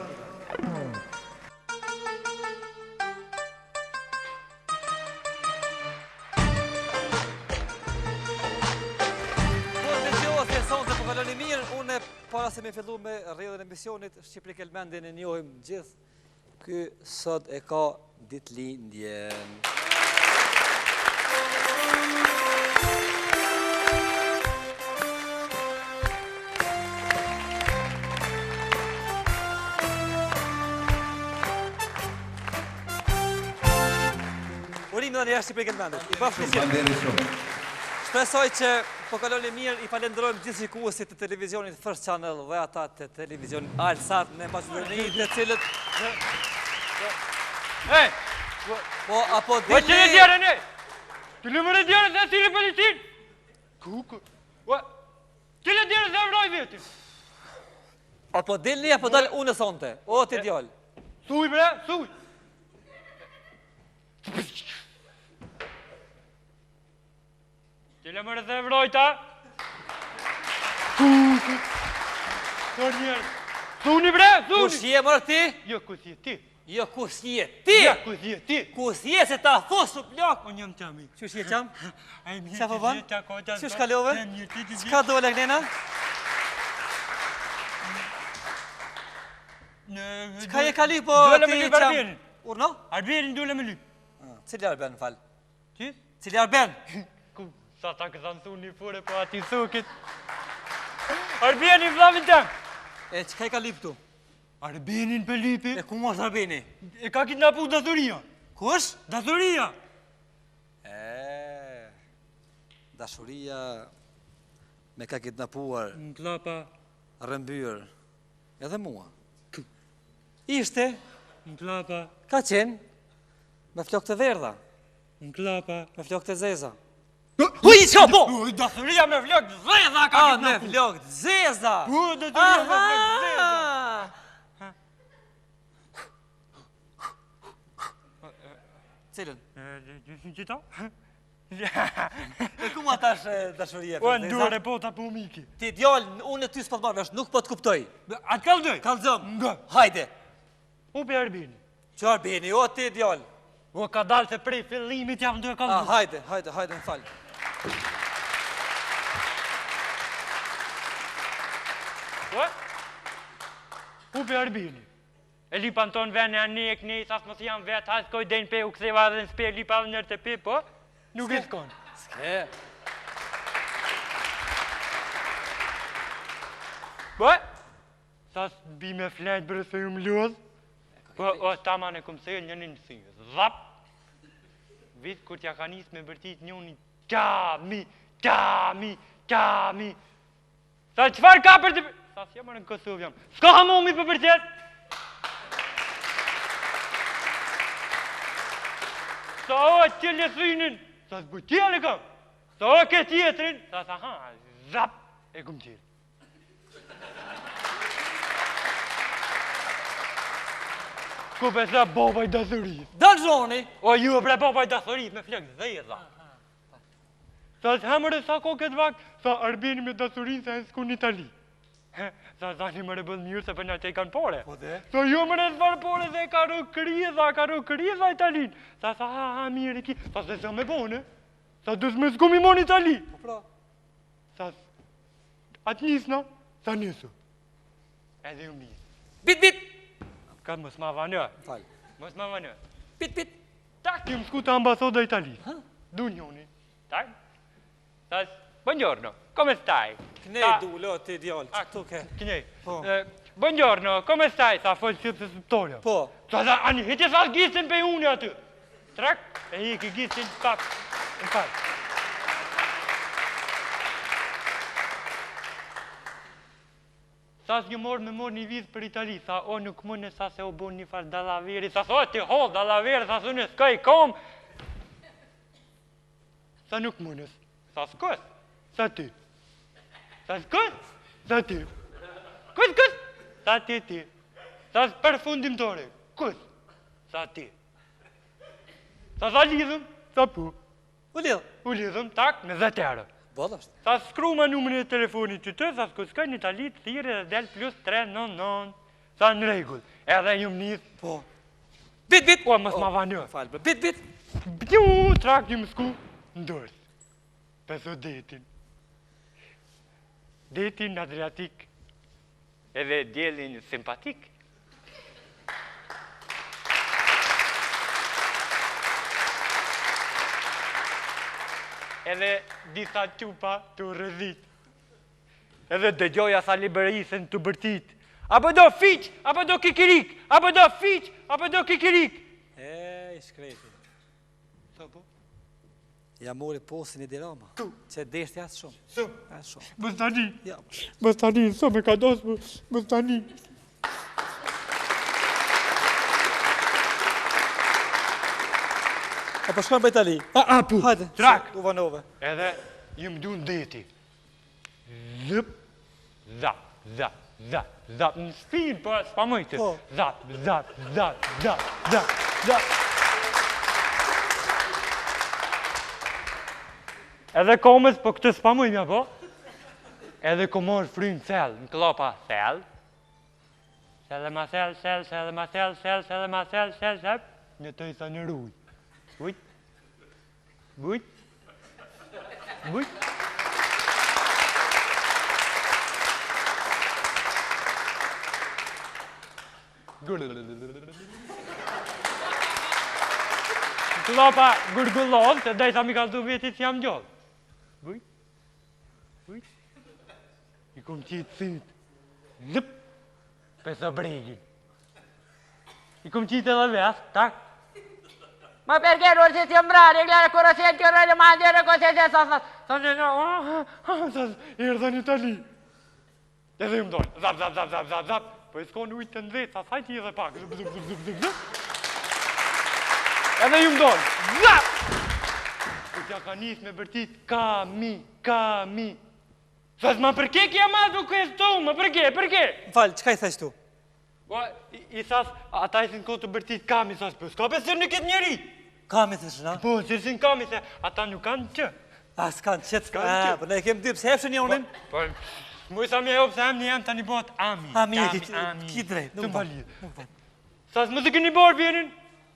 Para se me fillu me rrjedhën e misionit, Shqipëri Kelmendin e njohim gjithë, ky sot e ka ditëlindjen. Urime dhe njerë Shqipëri Kelmendit. I bashkëmision. Shpresoj që po kaloni mirë, i falenderojmë gjithë shikuesit të televizionit First Channel dhe ata të televizionit Alsat në Maqedoni, të cilët... Po, apo dilni... Që në djerën e! Të në mërë djerën dhe të në politin! Kukë! Që në djerën dhe mëroj vetin! Apo dilni, apo dalë unë e sonte. O, ti djallë. Suj, bre, suj! Tile mërë dhe vrojta. Kukë. Kërë njerë. Suni bre, suni. Kush je mërë ti? Jo, kush je ti. Jo, kush je ti? Ja, kush je ti. Kush je se ta thosë plak. Unë jam qami. Qësh je qam? Qa po ban? Qësh ka kalove? Qka dole kënena? Qka je kali po ti qam? Urno? Arberin dole me ly. Cili arben, fal? Ti? Cili arben? Sa ta këthan thuni fure po ati thukit. Arbeni vlavin tem. E qka i ka lip tu? Arbenin për lipi. E ku mos arbeni? E ka kidnapu dathuria. Kush? Dathuria. Dashuria me ka kidnapuar. Në klapa. Rëmbyrë. Edhe mua. Ishte. Në klapa. Ka qenë. Me flok të verdha. Në klapa. Me flok të zeza. Uj, qka po? Uj, dathuria me flok të zeza ka kidnapu. Me flok të zeza. Dathuria me flok të zeza. Cilën? Qita? E ku ma tash dashuria? O, nduar e bota po miki. Ti djallë, unë e ty s'po të marrë vesh, nuk po të kuptoj. A të kalëdoj? Kalëzëm. Nga. Hajde. Upi Arbini. Që Arbini, o ti djallë. O, ka dalë se prej fillimit jam duhe kalëdoj. Hajde, më falë. Upi Arbini. E lipan ton vene a nek, ne sas mos jam vet, hajt koj dejnë pe, u ktheva dhe në spe, lipa dhe nërë të pe, po, nuk e s'kon. S'ke. Po, sas bi me flejt bërë se ju më lodh, po, o, taman e kum sejl njënin në thyrë, zap, vit kur t'ja ka nis me bërtit njëni, kami, sa qëfar ka për të... Sa si jamar në Kosovë jam, s'ka hamomi për përqet! Sa o që lesinin, sa s'butjel e kam, sa o ke tjetrin, sa ha, zap, e kum tjerë. Ku përsa babaj dasërit? Danxoni! O ju e bre babaj dasërit me flek dhe e dha. Sa s'hamër e sa ko këtë vakt, sa Arbini me dasërin se e s'ku në Itali. Sa zani më rebëll mirë se për në te i kanë pore. Po dhe? Sa jo më rezvar pore se ka ru kriza Italin. Sa ha mirë e ki, sa se me bone. Sa dës me s'ku mi mon Itali. Po pra. Sa atë njësna, sa njësu. Edhe ju mirë. Bit! Ka mos ma vanë. Falë. Mos ma vanë. Bit! Tak, ju më sku të ambasoda Itali. Du njoni. Tak. Sa buongiorno, come stai? Knej du, lo, ti djallë, që këtu ke? Knej. Po. Buongiorno, come stai? Sa folë si për sëptoria. Po. Sa da, ani, hiti sa gjistin pe unë aty. Trak, e hiki gjistin pak. Në pak. Sa s'një morë me morë një vizë për Itali, sa o nuk mëne sa se o bon një farë dalaveri, sa o ti ho dalaveri, sa së në s'kaj kom. Sa nuk mënës, sa s'kës, sa ti. Sa s'kës, sa ti. Kës, sa ti. Sa s'perfundimtore, kës, sa ti. Sa lidhëm, sa pu. U lidhëm, tak, me 10 euro. Bodasht. Sa s'kruma numërin e telefonit që të, sa s'kuskaj një talit, thire dhe del plus 399. Sa në regull, edhe ju më njith. Po. Bit! O, mos ma vanjo. Falë, bit! Bju, trak ju më sku, ndërës. Peso detin. Detin adriatik. Edhe djelin simpatik. Edhe disa qupa të rëzit. Edhe dëgjoja sa liberisen të bërtit. Apo do fiq, apo do kikirik, apo do fiq, apo do kikirik. I shkreti. Sa po? Ja mori posin i dirama. Që deshti asë shumë. Asë shumë. Bëstani. Ja. Bëstani, so me ka dosë, bëstani. A po shkojnë për Itali? Pu. Hajde. Trak. U vanove. Edhe ju më du në deti. Zëp, zap. Në spinë, po, s'pa mëjtë. Po. Zap. Edhe komës, po këtë s'pa mëjtë, po. Edhe ko morë frynë thellë, në klopa thellë. Thellë ma thellë, në të i sa në rujë. Bujt. Klopa gurgullon, se daj sa mi ka zdu vetit jam gjollë. Bujt. I kom qitë sytë. Zëp. Peso bregi. I kom qitë edhe ves, tak. Ma perché non si sembrare, claro, ancora senti ora le mangiare cose se sa. Erdha në Itali. Edhe ju më dojnë, zap. Po e s'kon ujtë të ndvetë, sa sajti edhe pak. Zëp. Edhe ju më dojnë, zap. Ku t'ja ka njës me bërtit, kami. Sa s'ma përke kja ma duke e s'tu, ma përke? Më falë, qëka i thesh tu? I sas, ata i sinë kohë të bërtit kami, sas, për s'ka besër në këtë njeri. Kami të shëna? Po, cilësin kami, se ata nuk kanë që. A, s'kanë qëtë, për ne kemë dy, pëse hefshën jonin? Po, mu i sa mi e opë se emni jam tani bot Ami. Ami, ki drejt, nuk pa. Sa s'më të këni borë vjenin?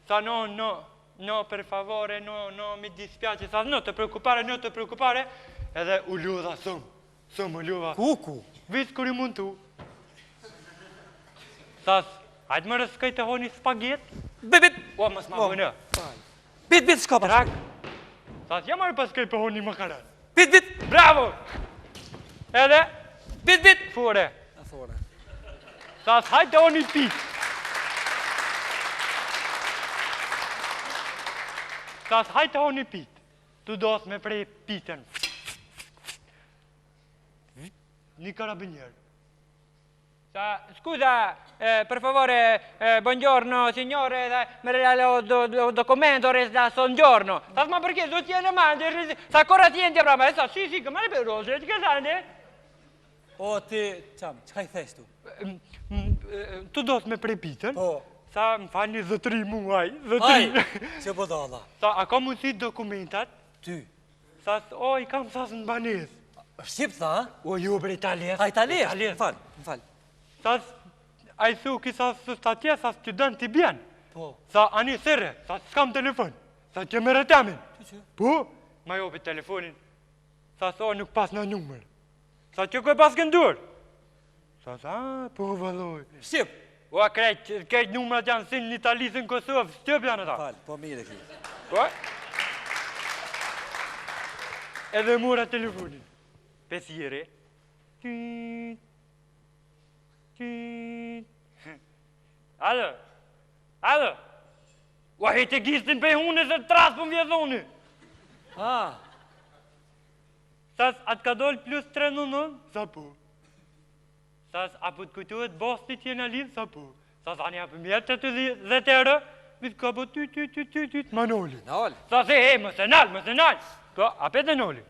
Sa no, per favore, no, mi dispiace. Sa no, te preoccupare, edhe u ludha shumë u ludha. Ku? Visë kur i mund tu. Sa hajtë më rëskaj të honi spaget? Bit! O, mësë ma bënë. Bit, shka pa. Trak. Sa jam arë paskaj për honi makaran. Bit! Bravo! Edhe? Bit! Fore. Fore. Sa hajtë të honi pit. Sa hajtë të honi pit. Tu dos me prej pitën. Një karabinier. Scusa, per favore, buongiorno signore, mi regalo documento, resta soggiorno. Ma perché tu tieni male? Sa ancora tieni a me? Sì, come le perose, che sai? O, ti, qam, qka i thesh tu? Tu dos me prej pitën? Po. Sa më falni zëtëri muaj, që po dalla? Sa, a ka mundësi dokumentat? Ty? Sa, i kam sas në banes. Shqip, tha, ha? O, ju bre italies. A, italies? Më fal. Sa, a i thu ki sa së statje, sa student t'i bjen. Po. Sa, ani sere, sa s'kam telefon. Sa që më rëtemin. Po, ma jopi telefonin. Sa, nuk pas në numër. Sa që koj pas këndur. Sa, po, valoj. Shqip. O, krejt numërat janë sinë në Itali, sinë Kosovë, stëp janë ata. Fal, po mire ki. Po? Edhe mura telefonin. Pesjere. Alo. Ua hejtë e gistin pe hune se trasë për më vjezoni. Sas, atë ka dollë plus 399? Sa po. Sas, apo të kujtuhet bosti t'jena lidhë? Sa po. Sas, anë japë mjetë të 10 euro? Vitë ka po ty, Manoli. Sas, mëse nalë. Po, apet e noli.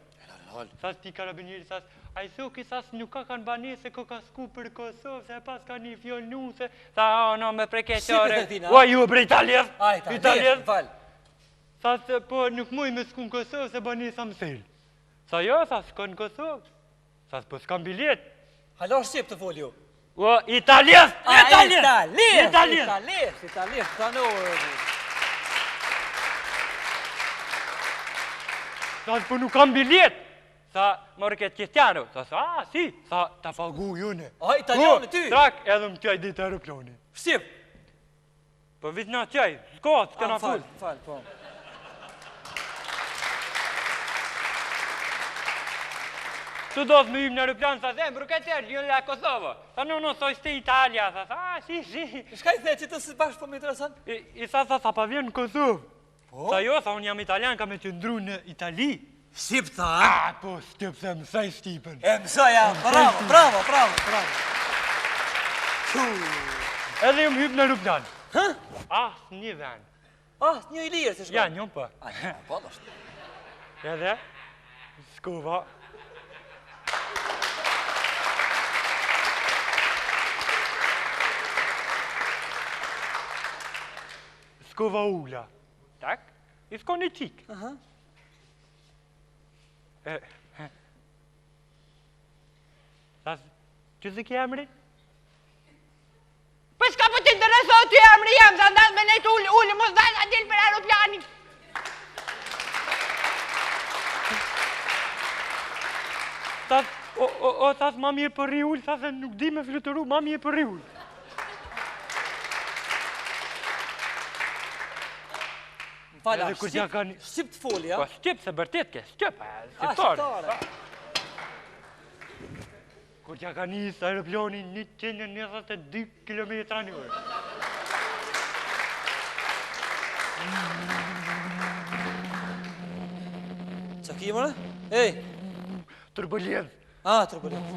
Sas, ti karabinjeri, sas, a i thuki, sas, nuk ka kanë bani se ko ka sku për Kosovë, se pas ka një fjolnu, se, sa, no, me preketore. Ua, ju e bre Italjes. Italjes, fal. Sas, po, nuk muj me sku në Kosovë, se bani sa mësel. Sa jo, sas, s'ko në Kosovë. Sas, po, s'kam bilet. Halo Shqip të fol ju. O, Italjes! Italjes! Sa në Sa, po, nuk kam bilet. Sa, mërë këtë Cristiano. Sa, si. Sa, ta pagu june. A, italiani ty? Trak, edhe më tjaj ditë aeroplani. Shqip. Po, vitë nga tjaj. S'ko, s'kena full. Fal, po. Tu do të më im në aeroplan, sa zemë, rukaj tërë, ju në la Kosovë. Sa no, so ishte Italia, sa, si. Shka i the që të si bashkë po më interesant? I sa pa vjen në Kosovë. Sa jo, sa unë jam italian, ka me qëndru në Itali. Shqip, tha? Po, Shqip, se mësaj Shqipen. Mësaj, ja, bravo. Edhe ju më hypë në aeroplan. Një ven. Një i lirë, se shko? Ja, njën për. Po, do shtë. Edhe, skova. Skova ula. Tak? I s'ko një qikë. Sas, që zë ke emri? Për shka për t'interesot të emri jam, sa ndas me nejtë ullë, mos dalë a dilë për aeroplani. Sas, sas, ma mirë për riull, sas, nuk di me flutëru, ma mirë për riull. Fala, Shqip të foli, ja? Po, Shqip, se bërtet ke, Shqip, Shqiptare. Kur që ka njësë aeroplani 122 km në orë. Qa ki mëre? Ej! Turbulencë. Turbulencë.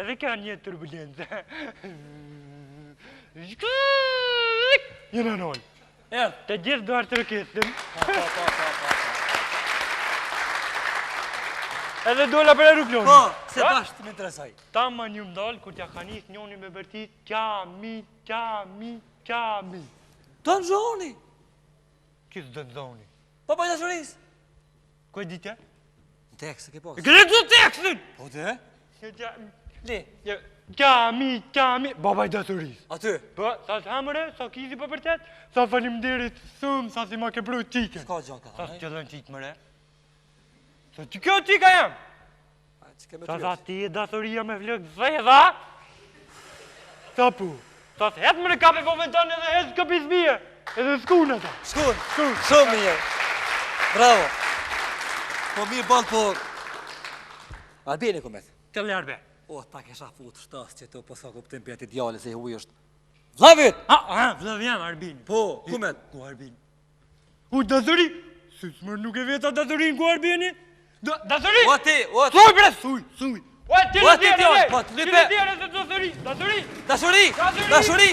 Edhe ka një turbulencë. Jena nëllë. Të gjithë duar të rëkesim. Edhe dola për e rukloni. Po, se bashkë të më interesoj. Ta më një mdallë, kur t'ja ka njës njoni me bërtit, qami. Don Zhoni. Kisë Don Zhoni? Po për dashuris. Ko e ditja? Në tekst, e ke posë. Këtë të tekstin! Po të? Le. Qami. Baba i dashuris. Aty? Po, sa t'hamëre, sa kizi për përtet, sa falimderit thumë, sa si ma ke bru tike. Ska gjaka. Sa që dojnë tique mëre. Sa që kjo tika jam? Sa sa ti e dashuria me flëk zedha? Sa pu? Sa të hetë mëre kape po ventan edhe hetë këpis bje. Edhe s'kun e ta. S'kun. Shumë mirë. Bravo. Po mirë balë po... Albini kumet. Të le Arbe. O, ta kesha fut shtas që të posa kuptim për ati djali se i huj është... Vlavit! Vlav jam Arbini. Po, kumet? Ku Arbini? Dasuri! Si s'mër nuk e veta dasurin ku Arbini? Dasuri! O ti, o ti! Suj bre, suj! O ti O ti djali, po të lype! Ti le dasuri! Dashuri! Dashuri!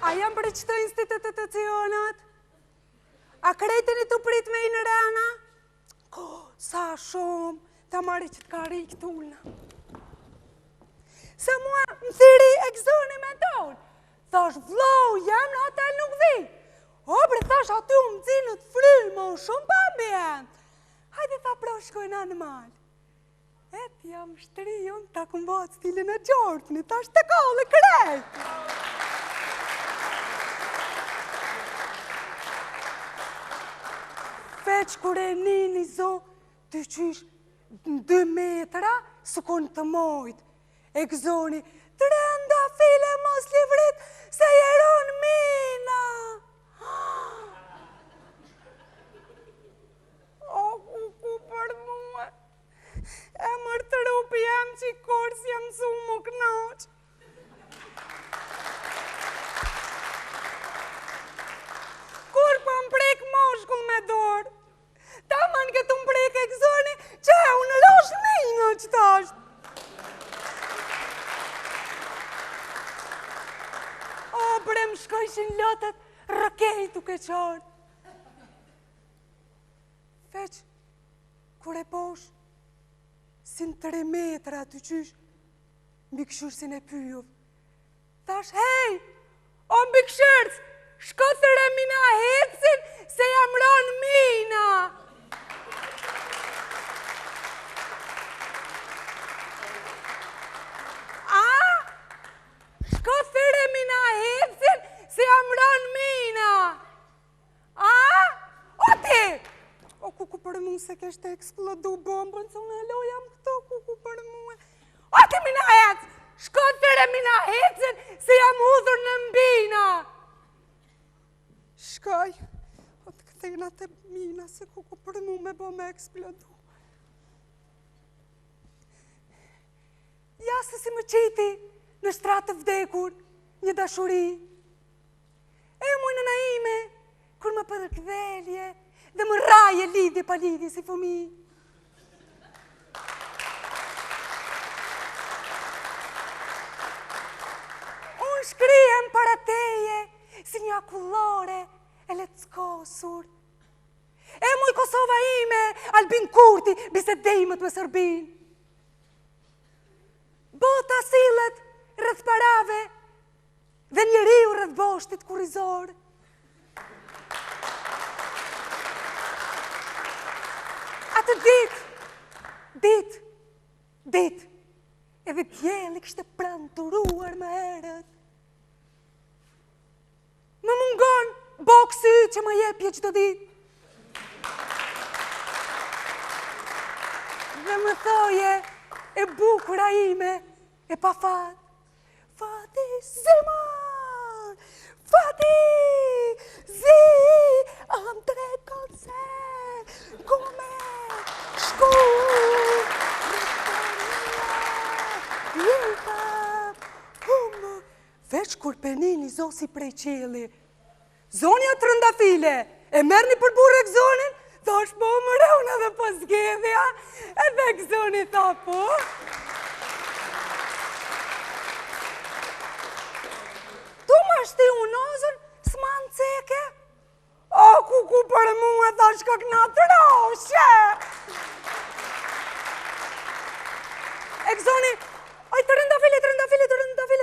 A jam për qëto institucionat? A krejteni të prit me i në rana? Sa shumë, ta marri që t'ka ri këtullna. Se mua më thiri e këzoni me tonë. Thash, vlau, jam në hotel nuk vi. O, bre, thash, aty më zinë të frymë, më shumë pa mbjen. Hajde tha proshkojnë anë malë. E t'jam shtëri, unë ta këmbat stilin e gjortëni, thash të kallë krejtë. Veç kur e një zo, të qysh në 2 metra, së konë të mojt. E këzoni, të rënda file mos livrit, se jeron mina. O, ku për mua, e mërë të rupi jam që i korës jam su më knoq. Kur po më prek moshkull me dorë, ta man këtë më prek e këzoni, që unë losh mina që ta është. O, bre më shkojshin lotët, rëkej tuk e qartë. Veç, kur e posh, si në 3 metra të qysh, mbi këshurësin e pyjov. Thash, hej, o mbi këshërës, shkotër e mina hecin, se jam ronë mina. Shkotër e mina hecin, se jam ronë mina. O ti! O kuku për mu se keshte eksplodu bombën, se unë alo jam këto kuku për mu. O ti mina hec! Shkotër e mina hecin, se jam udhur në mbina. Shkaj, o të këthejna të mina, se kuku për mu me bo me eksplodu. Ja se si më qiti në shtratë vdekur, një dashuri. E mujnë në ime, kur më për këdhelje, dhe më raje lidhje pa lidhje si fëmi. Unë shkrihem para teje, si një akullore e leckosur. E muj Kosova ime, Albin Kurti, bisedejmët me Sërbin. Bota sillet rreth parave dhe njeriu rreth boshtit kurrizor. Atë dit, edhe djeli kishte pranturuar më herët. Më mungon boksi që më jepje çdo ditë. Dhe më thoje, e bukura ime, e pa fat. Fati Zeman, Fati zi, am 3 koncert, kome, shku, jeta, humë. Veç kur penini zosi prej qeli, zonja të rëndafile, e merni për burek zonin, thash po më reuna dhe po zgedhja, edhe këzoni tha po. thash ti unozër, s'man ceke? O, ku për mu e thash kak na të roshe. E këzoni, oj të rëndafile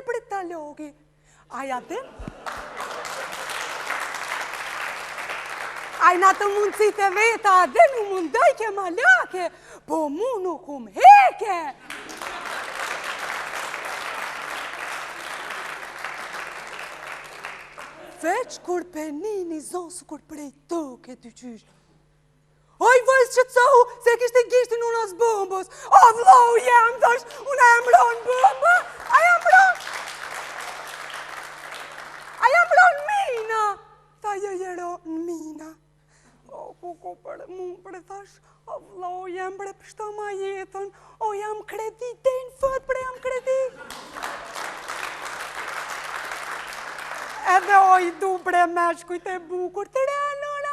për ta logi. Aja të? Ajna të mundësit e veta, dhe nuk mundoj ke malake, po mu nuk heke. Veç kur penini zosu kur prej toke të qysh. Oj, vajzë që të sahu, se kishte gishtin unë as bombos. O, vlau jam, thash, unë a jam ron bomba, a jam ron mina. Tha, jo ron mina. O, ku për mu, për thash, o, vlau jam, bre, pështo ma jetën. O, jam krediten, fët, bre, jam kredit. Edhe oj du bre me shkujt e bukur, të ranona,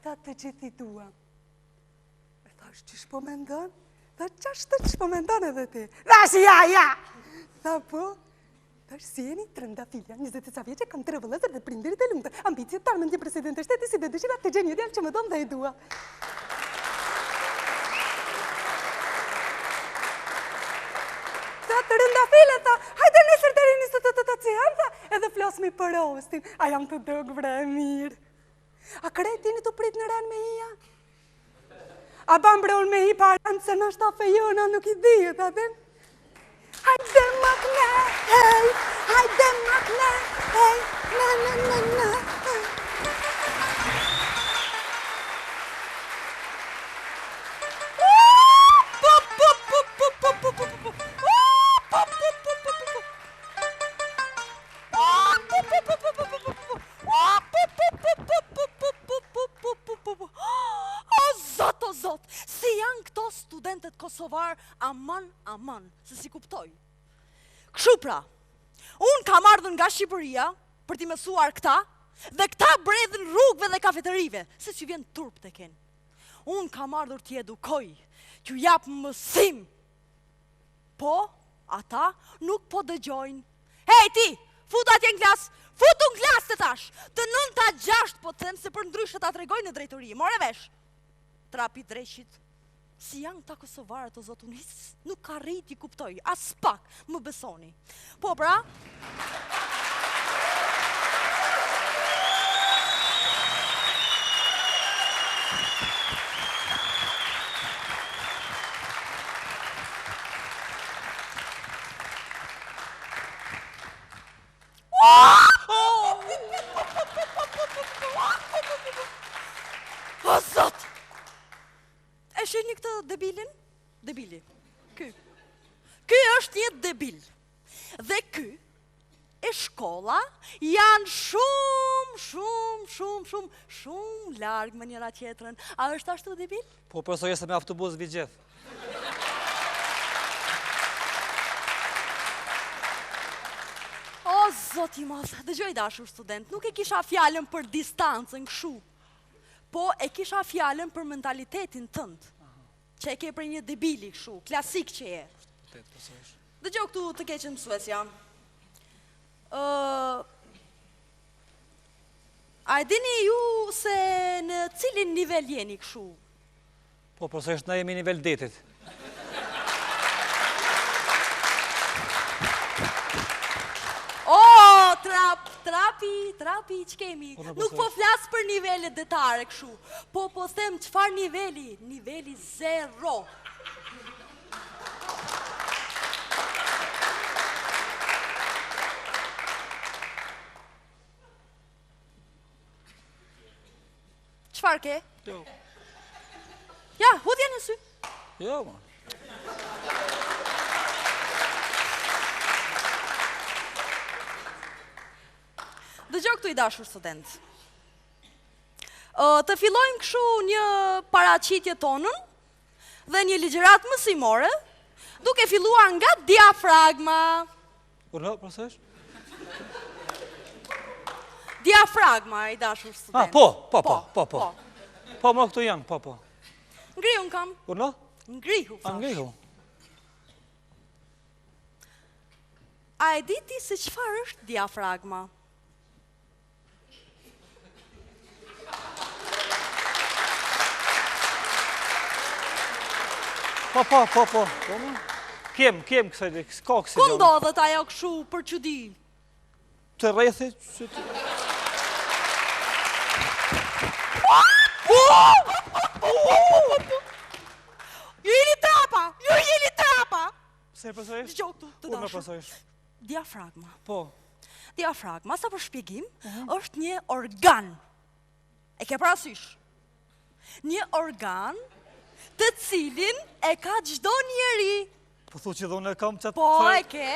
Tha të gjithi dua. E thash qish po me ndonë? Tha qash të qish po me ndonë edhe ti? Thash ja! Tha po, thash si jeni trëndafilja, 20 vjeqe, kam 3 vëllezër dhe prinderit e lumëtë, ambicje tarë me ndje presidente shteti si dhe dëshirat të gjenjë djallë që më donë dhe i dua. Të rëndafile, tha, hajde nesër të rini së të cihan, tha, edhe flasmi për ostin, a jam të dëgë vre mirë. A kretini të prit në ren me hija? A ban brol me hi parën, se në shtafe jona nuk i dhjet, aten? Hajde më këne, hej, hajde më këne, hej, na. O zot, si janë këto studentet kosovar, aman, se si kuptoj. Kështu pra, unë kam ardhur nga Shqipëria për t'i mësuar këta, dhe këta bredhin rrugëve dhe kafeterive, se që vjen turp të kenë. Unë kam ardhur t'i edukoj, t'ju jap mësim. Po, ata nuk po dëgjojnë. Hej ti, futu atje në klasë, futu në klasë të tash, të 9-6 po të them se për ndryshë ta tregoj në drejtori, more vesh. Trapi dreqit, si janë ta kosovarët o zotë unis, nuk ka rrit i kuptoj, as pak, më besoni. Po pra, o zot! E shihni këtë debilin? Debili. Ky është një debil. Dhe ky e shkolla janë shumë largë me njëra tjetrën. A është ashtu debil? Po, profesor, se me autobus vi gjithë. O, zoti mos, dëgjoj dashur student, nuk e kisha fjallën për distancën këshu, po e kisha fjallën për mentalitetin tënd, që e ke për një debili këshu, klasik që e. Dëgjoj këtu të keqen mësuesja. A e dini ju se në cilin nivel jeni këshu? Po, profesor, në jemi nivel detit. O, trapi, që kemi? Nuk po flasë për nivellet detare këshu, po them qëfar niveli? Niveli 0. Qëfar ke? Jo. Ja, hudja në sy. Jo, ma. Dëgjoj këtu i dashur student. Të fillojmë këshu një paraqitje tonën dhe një ligjërat mësimore, duke filluar nga diafragma. Urno, profesor? Diafragma, i dashur student. Po. Po, më këtu janë, po. Ngrihu në kam. Urno? Ngrihu, fash. Ngrihu. A e di ti se çfarë është diafragma? Po. Kem kësaj, s'ka kësaj. Ku ndodhet ajo kështu për çudi? Të rrethi. Ju jeni trapa! Se e përsërish? Dëgjoj këtu, të Unë me dashur. përsërish. Diafragma. Po. Diafragma, sa për shpjegim, është një organ. E ke parasysh? Një organ të cilin e ka çdo njeri. Po thu që dhune kam qatë... Po, e ke.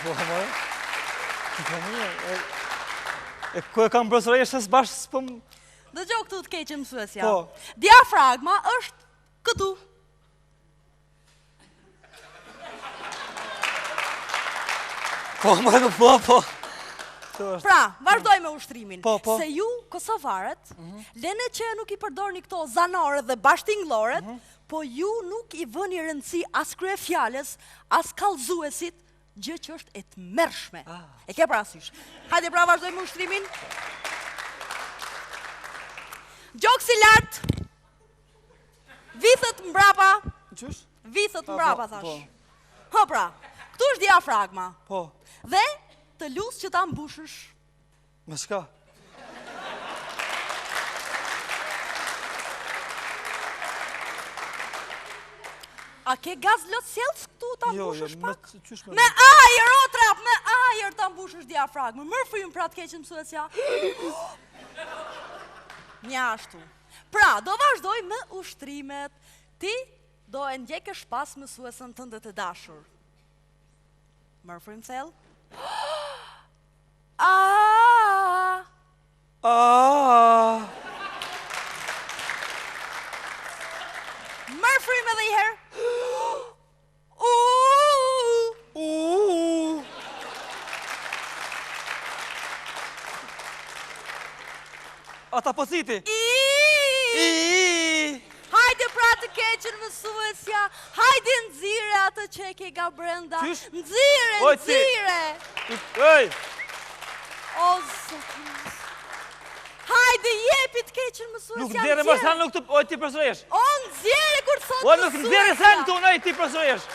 Po, më? E ku e kam përsërish bashkë s'pëm... Dëgjoj këtu të keqë mësuesja. Po. Diafragma është këtu. Po. Pra, vazhdoj me ushtrimin. Po. Se ju, kosovarët, lene që nuk i përdorni këto zanore dhe bashtingloret, po ju nuk i vëni rëndësi as krye fjales, as kallëzuesit, gjë që është e tmerrshme. E ke parasysh? Hajde pra vazhdoj me ushtrimin. Gjoksi lart. Vithët mbrapa. Qysh? Vithët mbrapa, thash. Po. Ha pra, këtu është diafragma. Po. Dhe të lusë që ta mbushësh. Me shka? A ke gaz lot sjellës këtu ta mbushësh pak? Jo, me ajër, o trap, me ajër ta mbushësh diafragmën. Mërë frymë pra të keqën mësuesja. Mjashtu. Pra, do vazhdoj me ushtrimet. Ti do e ndjekësh pas mësuesën tënde të dashur. Mërë frymë thellë. Mërë frymë edhe i herë. Ata pësiti. Hajde pra të keqen mësuesja. Hajde nxire atë që e ke ga brenda. Nxire. Ej! O, zotës. Hajde jepi të keqen mësuesja. Nuk nxire më sa nuk të... Oj, ti përsërish. O, nxire kur thot mësuesja. O, nuk nxire sa në tonë, oj, ti përsërish.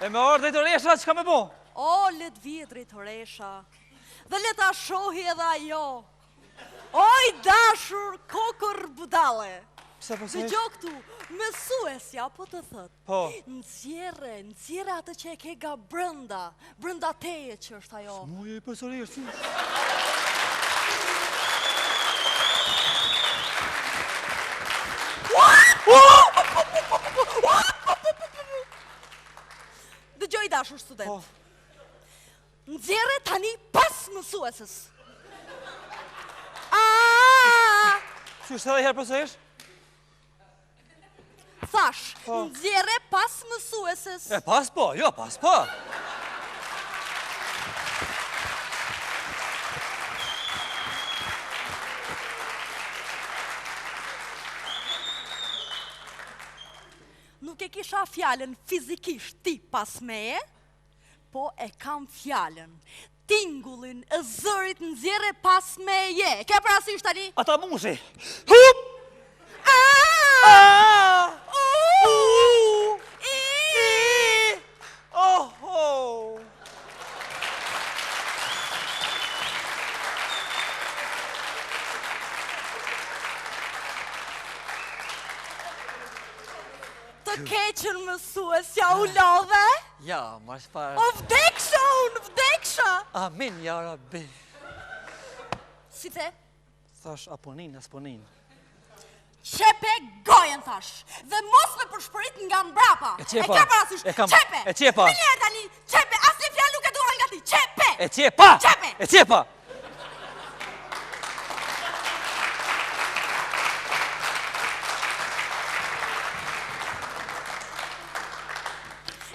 E me orë drejtoresha, që ka me bo? O, let vje drejtoresha. Dhe let a shohi edhe ajo. Oj, dashur, kokër budale. Pse përsërish? Dëgjo këtu, mësuesja po të thët. Po. Nxjerre atë që e ke ga brenda. Brenda teje që është ajo. Muje i përsërish, si? Dëgjoj dashur student. Nxjerre tani pas mësuesës. Qysh edhe herë përsërish? Thash, nxjerre pas mësuesës. E pas po, jo, pas po. Nuk e kisha fjallën fizikisht ti pas meje, po e kam fjallën. Tingullin e zërit nxjerre pas meje. Ke parasysh tani? Ata mushi. Hup! Të keqen mësuesja u lodhe? Ja, ma shparë. O vdeksha unë, vdeksha! Amin, ja rabbi. Si the? Thash, aponin, asponin. Qepe gojen thash, dhe mos me përshpërit nga mbrapa. E qepa. E ke parasysh, qepe. E qepa. Milje tani, qepe, asni fjallë nuk e duha nga ti, qepe. E qepa. Qepe. E qepa.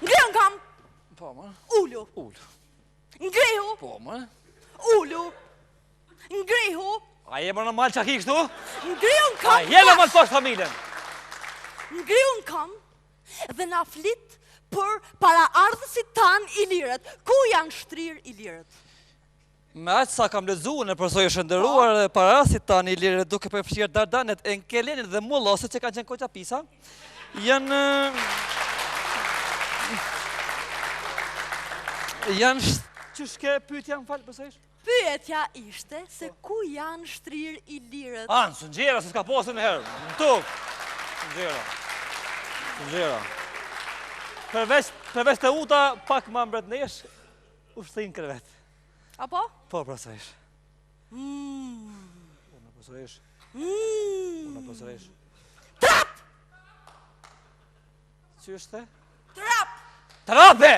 Ngrën kam. Po, ma. Ullu. Po, më? Ullu. Ngrihu. A je më normal që ki kështu? Ngrihun kam. A je normal poshtë familjen? Ngrihun kam dhe na flit për para ardhësit tanë i lirët. Ku janë shtrirë i lirët? Me aqë sa kam lezu në përsoj e shëndëruar parasit tanë i lirët duke përfshirë Dardanet, Enkelenin dhe Mulloset që kanë qenë koqa pisa, janë që shke pyetja më falë përsojsh? Pyetja ishte se ku janë shtrirë i lirët. Anë, së nxera, se s'ka posë në herë, në tukë. Nxera. Përveç të uta, pak ma mbretnesh, ushtin krevet. Apo? Po, përsojsh. Unë përsojsh. Trap! Qështë? Trap! Trape!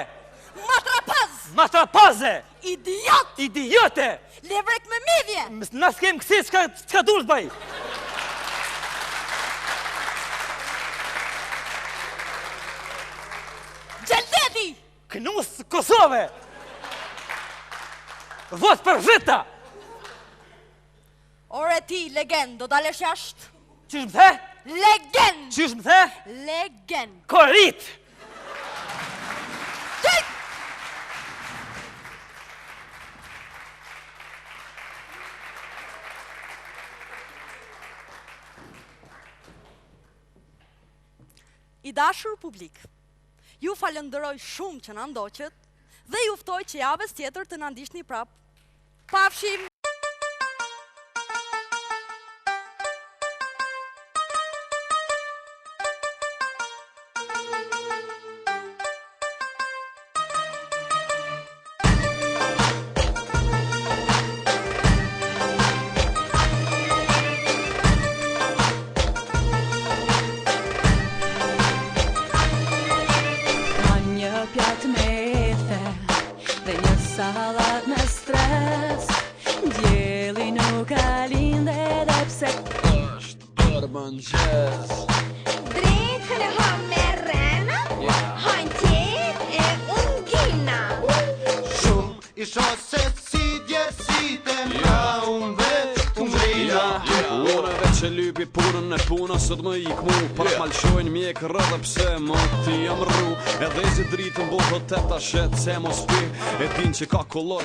Matrapaz! Matrapaze! Idiot! Idiote! Levrek me midhje! Nas kem kësi, qka durës baj? Gjeldeti! Knus Kosove! Vot për vëta! Ore ti, legend, do dalesh jashtë? Qysh më the? Legend! Qysh më the? Legend! Korit! I dashur publik, ju falenderoj shumë që na ndoqët dhe ju ftoj që javës tjetër të na ndiqni prap. Pafshim! Pjatë me the dhe një salat me stres, djeli nuk ka linde dhe pse është bërë mëngjes. Drekën e ham me rena, hajnë tjetë e unë gjina. Shumë isha se si djerësite ma unë veç të mrina. Unë veç e lypi punën e puna sot më ik mu. Pak malqojnë mjek rrëdhe pse më ti jam rru. Edhe zi dritën bo hëtet ashet se mos pi. E din që ka kolor